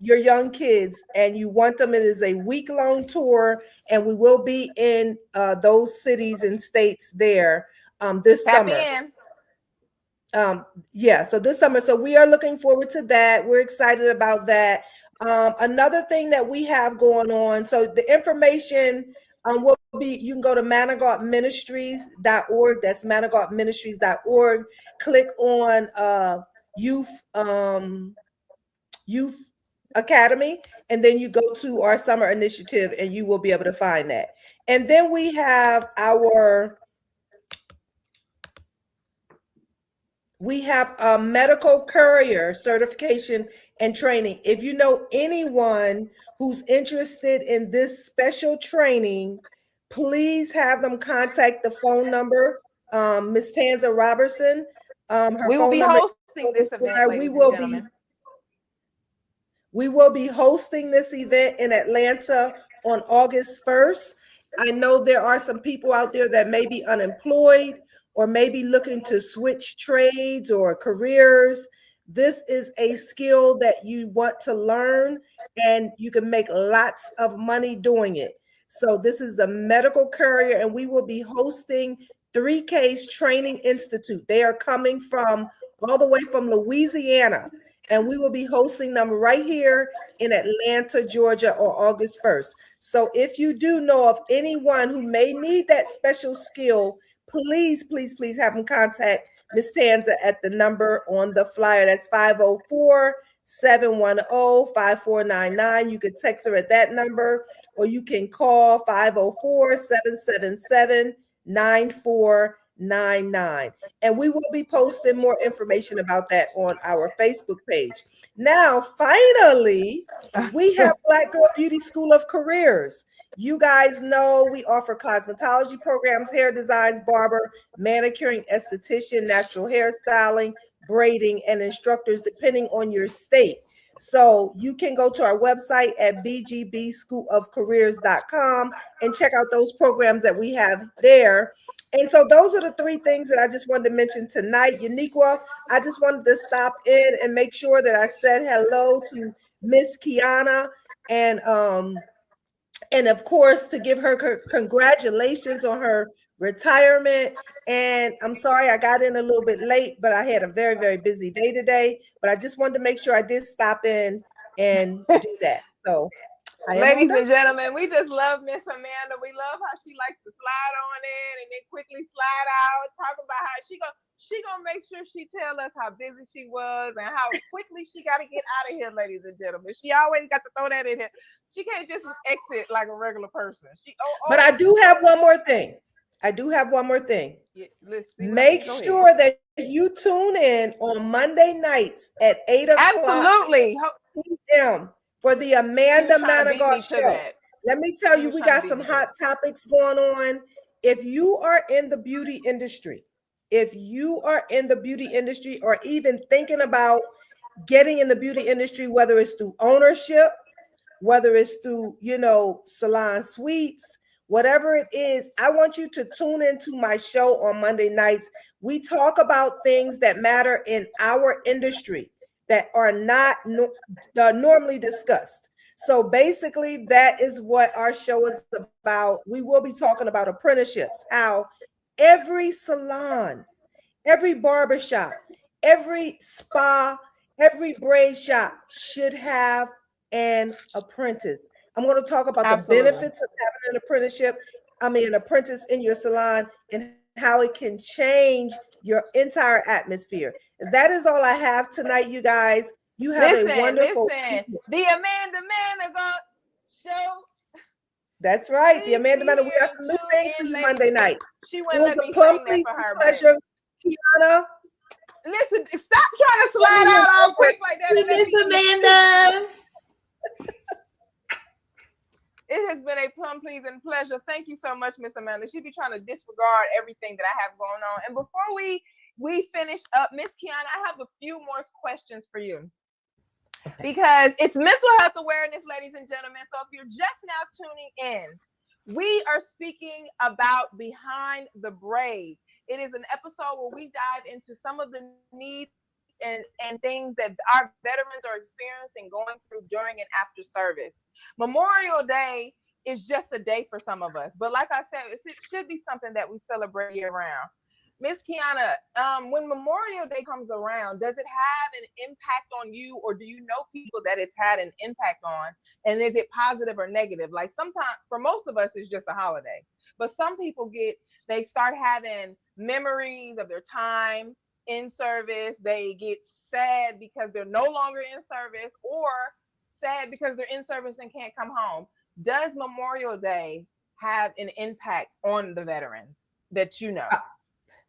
your young kids and you want them, it is a week-long tour, and we will be in those cities and states there this Tap summer. in. So this summer. So we are looking forward to that. We're excited about that. Another thing that we have going on. So the information will be, you can go to manigaultministries.org. That's manigaultministries.org. Click on Youth Academy, and then you go to our summer initiative and you will be able to find that. And then we have a medical courier certification and training. If you know anyone who's interested in this special training, please have them contact the phone number, Miss Tanza Robertson. Her We will phone be number. hosting this event, ladies We and will gentlemen. We will be hosting this event in Atlanta on August 1st. I know there are some people out there that may be unemployed or maybe looking to switch trades or careers. This is a skill that you want to learn, and you can make lots of money doing it. So this is a medical courier, and we will be hosting 3K's Training Institute. They are coming from all the way from Louisiana, and we will be hosting them right here in Atlanta, Georgia, on August 1st. So if you do know of anyone who may need that special skill, please, please, please have them contact Miss Tanza at the number on the flyer. That's 504-710-5499. You can text her at that number, or you can call 504-777-9499. And we will be posting more information about that on our Facebook page. Now, finally, we have Black Girl Beauty School of Careers. You guys know we offer cosmetology programs, hair designs, barber, manicuring, esthetician, natural hairstyling, braiding, and instructors depending on your state. So you can go to our website at bgbschoolofcareers.com and check out those programs that we have there. And so those are the three things that I just wanted to mention tonight. Uniquia, I just wanted to stop in and make sure that I said hello to Miss Keiyana, and of course to give her congratulations on her retirement. And I'm sorry I got in a little bit late, but I had a very, very busy day today. But I just wanted to make sure I did stop in and do that. So ladies and gentlemen, we just love Miss Amanda. We love how she likes to slide on in and then quickly slide out, talk about how she gonna make sure she tell us how busy she was and how quickly she got to get out of here, ladies and gentlemen. She always got to throw that in here. She can't just exit like a regular person. But I do have one more thing. Yeah, make sure that you tune in on Monday nights at 8 o'clock. Absolutely. p.m. for the Amanda Manigault show. Let me tell you, we got some hot topics going on. If you are in the beauty industry, or even thinking about getting in the beauty industry, whether it's through ownership, whether it's through, salon suites, whatever it is, I want you to tune into my show on Monday nights. We talk about things that matter in our industry that are not normally discussed. So basically, that is what our show is about. We will be talking about apprenticeships, how every salon, every barbershop, every spa, every braid shop should have an apprentice. I'm going to talk about the benefits of having an apprentice in your salon, and how it can change your entire atmosphere. That is all I have tonight, you guys. You have a wonderful the Amanda Manigault show. That's right. The Amanda Manigault. We got some new things for you Monday night. It was a plum pleasure, Keiyana. Listen, stop trying to slide out all quick like that. Miss Amanda. It has been a plum pleasing pleasure. Thank you so much, Miss Amanda. She be trying to disregard everything that I have going on. And before we finish up, Miss Keiyana, I have a few more questions for you. Because it's mental health awareness, ladies and gentlemen. So if you're just now tuning in, we are speaking about Behind the Braid. It is an episode where we dive into some of the needs and things that our veterans are experiencing, going through during and after service. Memorial Day is just a day for some of us, but like I said, it should be something that we celebrate year round. Miss Keiyana, when Memorial Day comes around, does it have an impact on you, or do you know people that it's had an impact on? And is it positive or negative? Like sometimes, for most of us, it's just a holiday, but some people they start having memories of their time in service. They get sad because they're no longer in service, or sad because they're in service and can't come home. Does Memorial Day have an impact on the veterans that you know?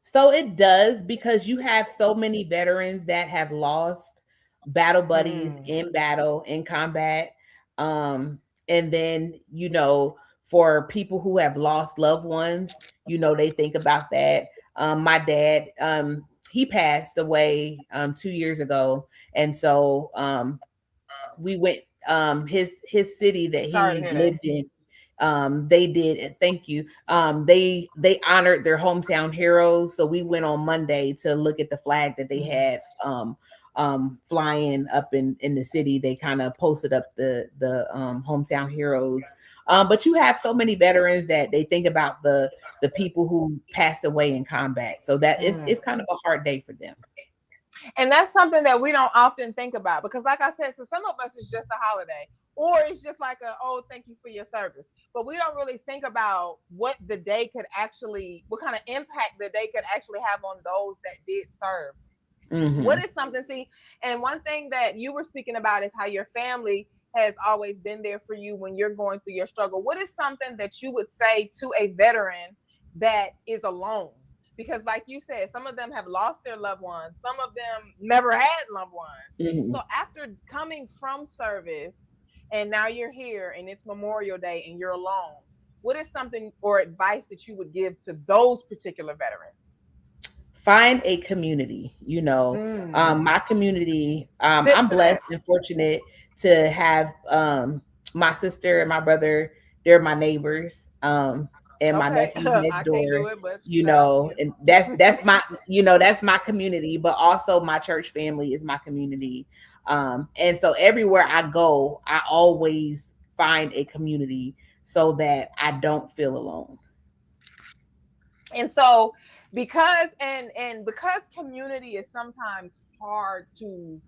So it does, because you have so many veterans that have lost battle buddies in battle, in combat. And then, for people who have lost loved ones, they think about that. My dad, he passed away 2 years ago. And so we went, his city that Sorry to he hear that. lived in, they did, thank you, they honored their hometown heroes. So we went on Monday to look at the flag that they had flying up in the city. They kind of posted up the hometown heroes. But you have so many veterans that they think about the people who passed away in combat. So that it's kind of a hard day for them. And that's something that we don't often think about, because like I said, so some of us it's just a holiday, or it's just like a, oh, thank you for your service. But we don't really think about what the day could actually, what kind of impact the day could actually have on those that did serve. What is something, see, and one thing that you were speaking about is how your family has always been there for you when you're going through your struggle. What is something that you would say to a veteran that is alone? Because like you said, some of them have lost their loved ones. Some of them never had loved ones. So after coming from service and now you're here and it's Memorial Day and you're alone, what is something or advice that you would give to those particular veterans? Find a community, my community. I'm blessed and fortunate to have my sister and my brother. They're my neighbors, and my nephews next I can't do door, it, but you. and that's my, that's my community, but also my church family is my community. And so everywhere I go, I always find a community so that I don't feel alone. And so because because community is sometimes hard to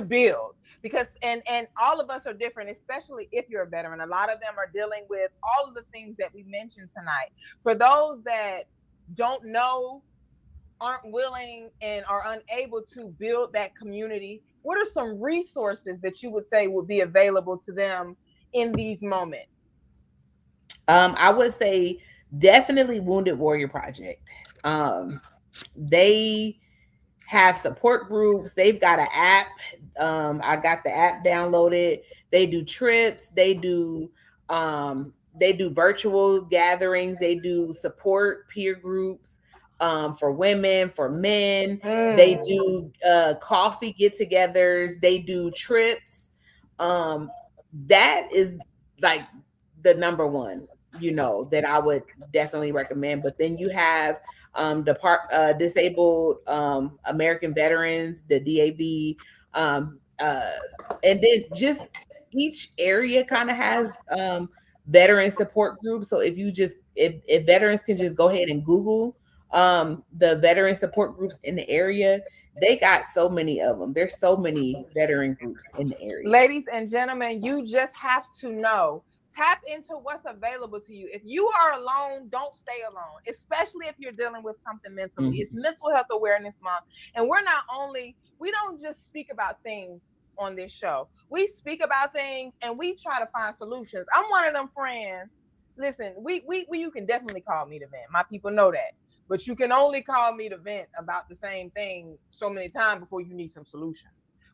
build, because and all of us are different, especially if you're a veteran. A lot of them are dealing with all of the things that we mentioned tonight. For those that don't know, aren't willing, and are unable to build that community, what are some resources that you would say would be available to them in these moments? I would say definitely Wounded Warrior Project. They have support groups. They've got an app. I got the app downloaded. They do trips. They do virtual gatherings. They do support peer groups for women, for men. They do coffee get-togethers. They do trips. That is like the number one, that I would definitely recommend. But then you have disabled American veterans, the DAV, and then just each area kind of has veteran support groups. So if veterans can just go ahead and Google the veteran support groups in the area, they got so many of them. There's so many veteran groups in the area. Ladies and gentlemen, you just have to know. Tap into what's available to you. If you are alone, don't stay alone, especially if you're dealing with something mentally. It's Mental Health Awareness Month. And we don't just speak about things on this show. We speak about things and we try to find solutions. I'm one of them friends. Listen, you can definitely call me to vent. My people know that. But you can only call me to vent about the same thing so many times before you need some solution.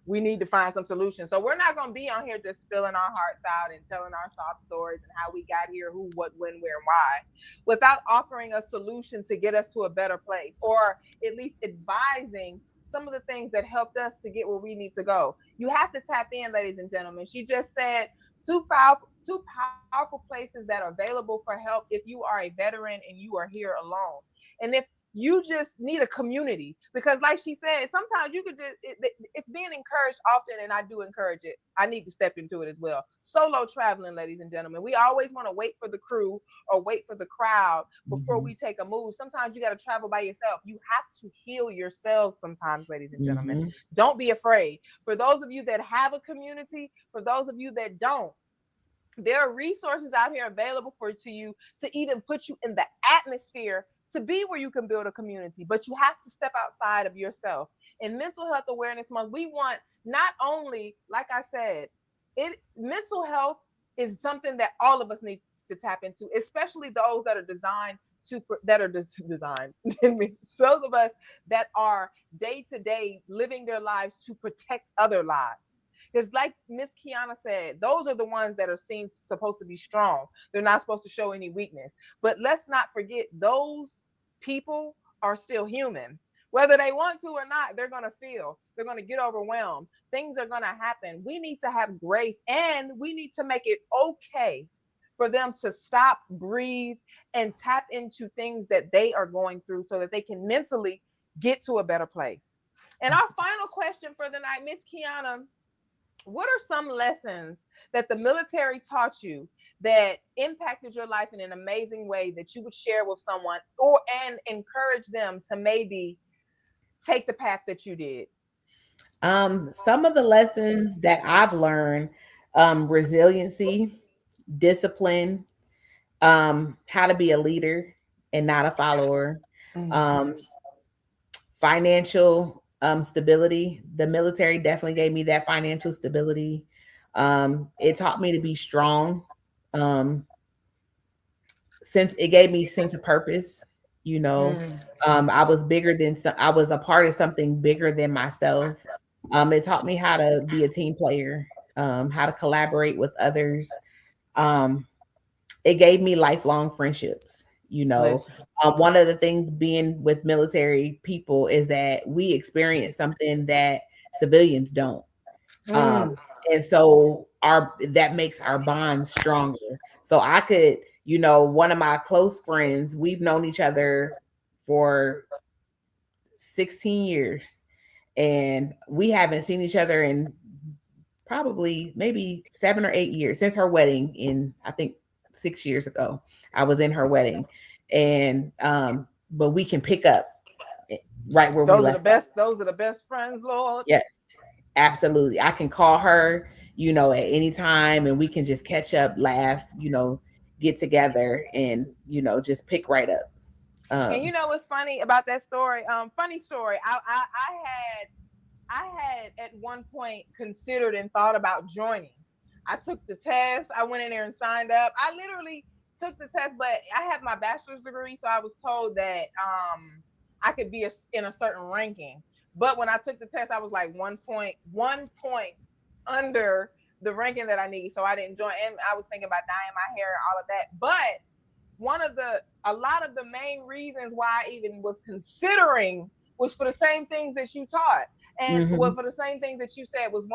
We need to find some solutions. So we're not going to be on here just spilling our hearts out and telling our sob stories and how we got here, who, what, when, where, and why, without offering a solution to get us to a better place, or at least advising some of the things that helped us to get where we need to go. You have to tap in, ladies and gentlemen. She just said two powerful places that are available for help if you are a veteran and you are here alone. And if you just need a community, because like she said, sometimes you could just, it's being encouraged often, and I do encourage it. I need to step into it as well. Solo traveling, ladies and gentlemen. We always want to wait for the crew or wait for the crowd before we take a move. Sometimes you got to travel by yourself. You have to heal yourselves sometimes, ladies and gentlemen. Don't be afraid. For those of you that have a community, for those of you that don't, there are resources out here available to you to even put you in the atmosphere to be where you can build a community, but you have to step outside of yourself. In Mental Health Awareness Month, we want not only, like I said, mental health is something that all of us need to tap into, especially those that are designed. Those of us that are day to day living their lives to protect other lives. Because like Miss Keiyana said, those are the ones that are supposed to be strong. They're not supposed to show any weakness. But let's not forget, those people are still human. Whether they want to or not, they're going to feel, they're going to get overwhelmed. Things are going to happen. We need to have grace, and we need to make it okay for them to stop, breathe, and tap into things that they are going through so that they can mentally get to a better place. And our final question for the night, Miss Keiyana, what are some lessons that the military taught you that impacted your life in an amazing way that you would share with someone, or and encourage them to maybe take the path that you did? Some of the lessons that I've learned, resiliency, discipline, how to be a leader and not a follower, um, financial stability. The military definitely gave me that financial stability. It taught me to be strong. Um, since it gave me sense of purpose, you know, I was bigger than I was a part of something bigger than myself. It taught me how to be a team player, how to collaborate with others. Um, it gave me lifelong friendships. You know, Listen. one of the things being with military people is that we experience something that civilians don't. Um, and so our that makes our bonds stronger. So I could, you know, one of my close friends, we've known each other for 16 years, and we haven't seen each other in probably maybe 7 or 8 years since her wedding in, I think, 6 years ago. I was in her wedding, and but we can pick up right where we Those are the left off. best. Those are the best friends, Lord. Yes, absolutely. I can call her, you know, at any time, and we can just catch up, laugh, you know, get together, and you know, just pick right up. And you know what's funny about that story? Funny story. I had at one point considered and thought about joining. I took the test. I went in there and signed up. I literally took the test, but I have my bachelor's degree, so I was told that I could be in a certain ranking. But when I took the test, I was like 1 point under the ranking that I need, so I didn't join. And I was thinking about dyeing my hair and all of that. But a lot of the main reasons why I even was considering was for the same things that you taught. And Mm-hmm. for the same things that you said was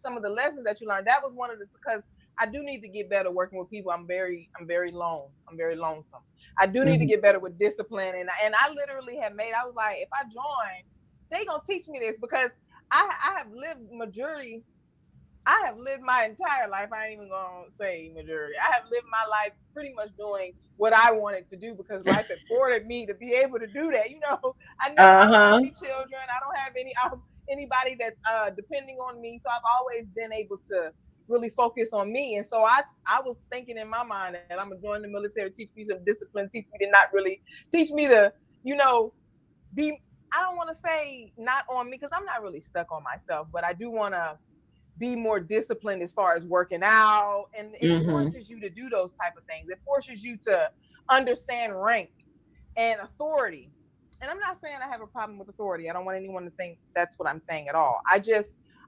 some of the lessons that you learned. That was one of the, because I do need to get better working with people. I'm very lone. I'm very lonesome. I do need to Mm-hmm. get better with discipline. And I literally have I was like, if I join, they gonna teach me this, because I have lived majority. I have lived my entire life. I ain't even gonna say majority. I have lived my life pretty much doing what I wanted to do, because life afforded me to be able to do that. You know, I don't have Uh-huh. any children. I don't have anybody that's depending on me. So I've always been able to really focus on me. And so I was thinking in my mind that I'm gonna join the military, teach me some discipline, teach me to not really teach me to, you know, be. I don't want to say not on me, because I'm not really stuck on myself, but I do want to be more disciplined as far as working out, and it Mm-hmm. forces you to do those type of things. It forces you to understand rank and authority. And I'm not saying I have a problem with authority. I don't want anyone to think that's what I'm saying at all.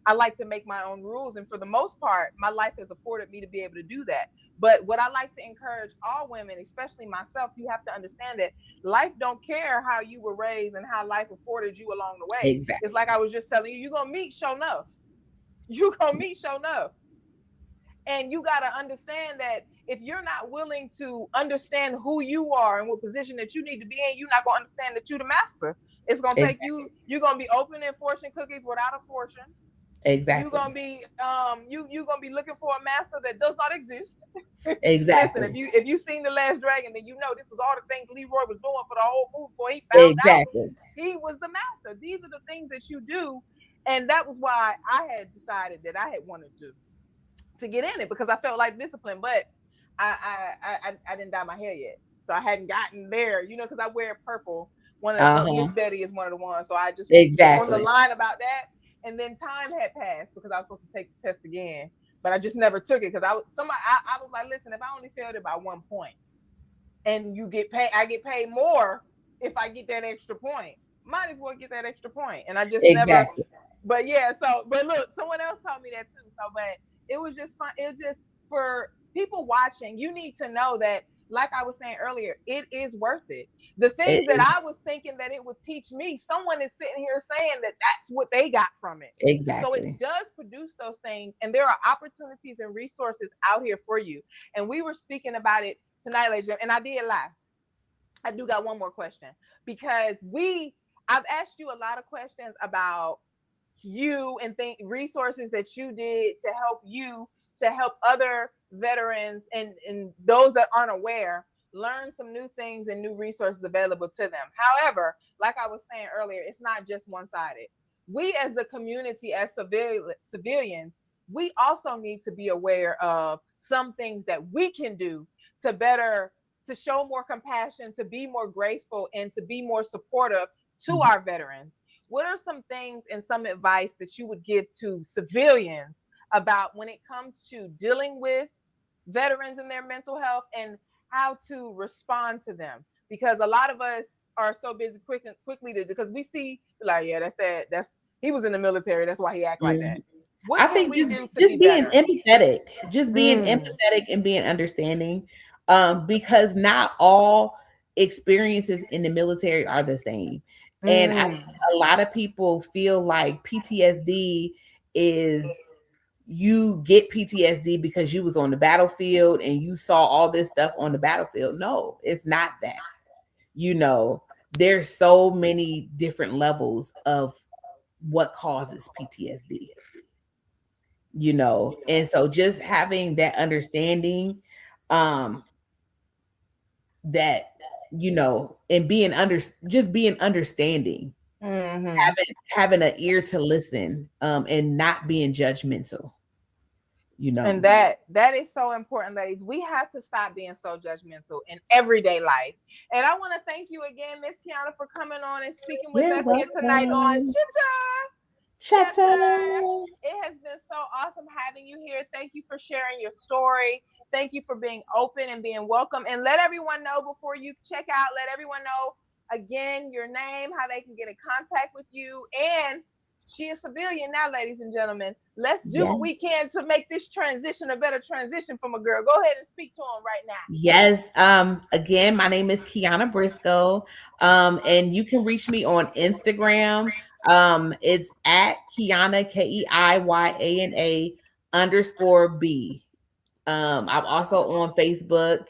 I like to make my own rules, and for the most part my life has afforded me to be able to do that. But what I like to encourage all women, especially myself, you have to understand that life don't care how you were raised and how life afforded you along the way. It's Exactly. like I was just telling you, you're gonna meet show enough. You're gonna meet show enough. And you got to understand that if you're not willing to understand who you are and what position that you need to be in, you're not going to understand that you're the master. It's going to take Exactly. you're going to be opening fortune cookies without a fortune. You're Exactly. going to be, you're going to be looking for a master that does not exist. Listen, Exactly. if you seen The Last Dragon, then you know this was all the things Leroy was doing for the whole movie before he found out Exactly. he was the master. These are the things that you do. And that was why I had decided that I had wanted to get in it, because I felt like discipline, but I didn't dye my hair yet, so I hadn't gotten there, you know, because I wear purple. One of Uh-huh. Miss Betty is one of the ones, so I just was on the Exactly. line about that, and then time had passed because I was supposed to take the test again, but I just never took it because I was like, listen, if I only failed it by 1 point, and you get paid, I get paid more if I get that extra point. Might as well get that extra point, and I just never. Exactly. But yeah, so but look, someone else told me that too. So, but it was just fun. It was just for people watching. You need to know that like I was saying earlier, it is worth it. The things that I was thinking that it would teach me, someone is sitting here saying that that's what they got from it. So Exactly. it does produce those things, and there are opportunities and resources out here for you. And we were speaking about it tonight, ladies, and I did lie. I do got one more question, because I've asked you a lot of questions about you and resources that you did to help other veterans and those that aren't aware learn some new things and new resources available to them. However, like I was saying earlier, it's not just one-sided. We as the community, as civilians, we also need to be aware of some things that we can do to show more compassion, to be more graceful, and to be more supportive to our veterans. What are some things and some advice that you would give to civilians about when it comes to dealing with veterans and their mental health and how to respond to them? Because a lot of us are so busy quickly because we see, like, yeah, that's he was in the military, that's why he act like that. What I can think we just do to just be being better? empathetic, just being empathetic and being understanding, because not all experiences in the military are the same. And I think a lot of people feel like PTSD is, you get PTSD because you was on the battlefield and you saw all this stuff on the battlefield. No, it's not that. You know, there's so many different levels of what causes PTSD. You know, and so just having that understanding, um that, you know, and being understanding, having an ear to listen, and not being judgmental, you know. And that is so important, ladies. We have to stop being so judgmental in everyday life. And I want to thank you again, Miss Keiyana, for coming on and speaking with You're us here tonight on welcome. Chitter. Chatter. It has been so awesome having you here. Thank you for sharing your story. Thank you for being open and being welcome. And let everyone know before you check out, let everyone know again your name, how they can get in contact with you. And she is civilian now, ladies and gentlemen. Let's do what we can to make this transition a better transition from a girl. Go ahead and speak to him right now. Yes. Again, my name is Keiyana Briscoe. And you can reach me on Instagram. It's at Keiyana, Keiyana _B. I'm also on Facebook,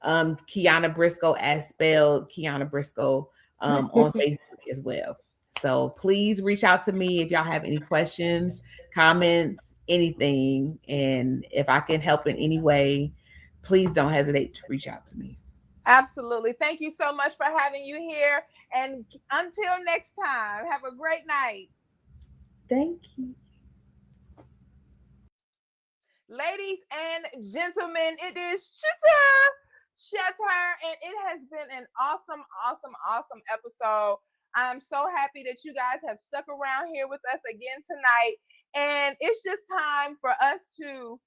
Keiyana Briscoe, as spelled Keiyana Briscoe, on Facebook as well. So please reach out to me if y'all have any questions, comments, anything. And if I can help in any way, please don't hesitate to reach out to me. Absolutely. Thank you so much for having you here. And until next time, have a great night. Thank you. Ladies and gentlemen, it is Chitter Chatter, and it has been an awesome episode. I'm so happy that you guys have stuck around here with us again tonight. And it's just time for us to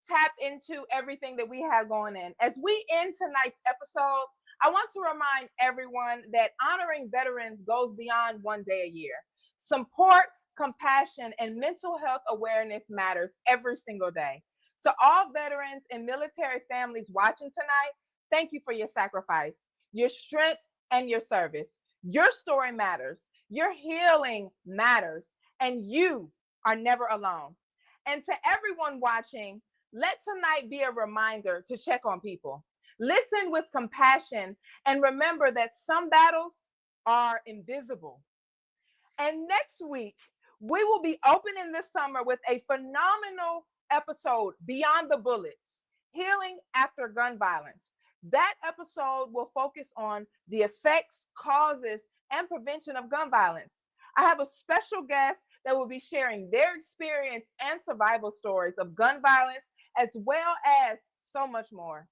tap into everything that we have going in. As we end tonight's episode, I want to remind everyone that honoring veterans goes beyond one day a year. Support, compassion, and mental health awareness matters every single day. To all veterans and military families watching tonight, thank you for your sacrifice, your strength, and your service. Your story matters. Your healing matters. And you are never alone. And to everyone watching, let tonight be a reminder to check on people. Listen with compassion and remember that some battles are invisible. And next week, we will be opening this summer with a phenomenal episode, Beyond the Bullets, Healing After Gun Violence. That episode will focus on the effects, causes, and prevention of gun violence. I have a special guest that will be sharing their experience and survival stories of gun violence, as well as so much more.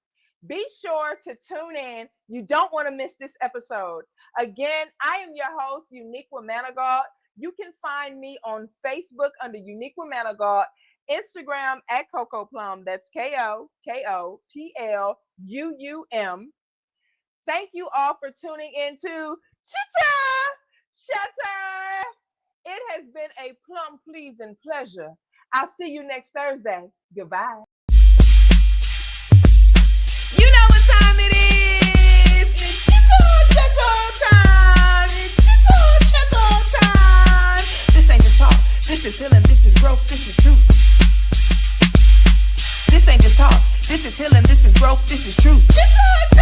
Be sure to tune in. You don't want to miss this episode. Again, I am your host, Uniquia Manigault. You can find me on Facebook under Uniquia Manigault, Instagram at Coco Plum. That's KOKOPLUUM. Thank you all for tuning in to Chitter Chatter. It has been a plum pleasing pleasure. I'll see you next Thursday. Goodbye. You know what time time it is. It's Chitter Chatter time. It's Chitter Chatter time. This ain't just talk. This is healing. This is growth. This is truth. This ain't just talk. This is healing. This is growth. This is truth. Chitter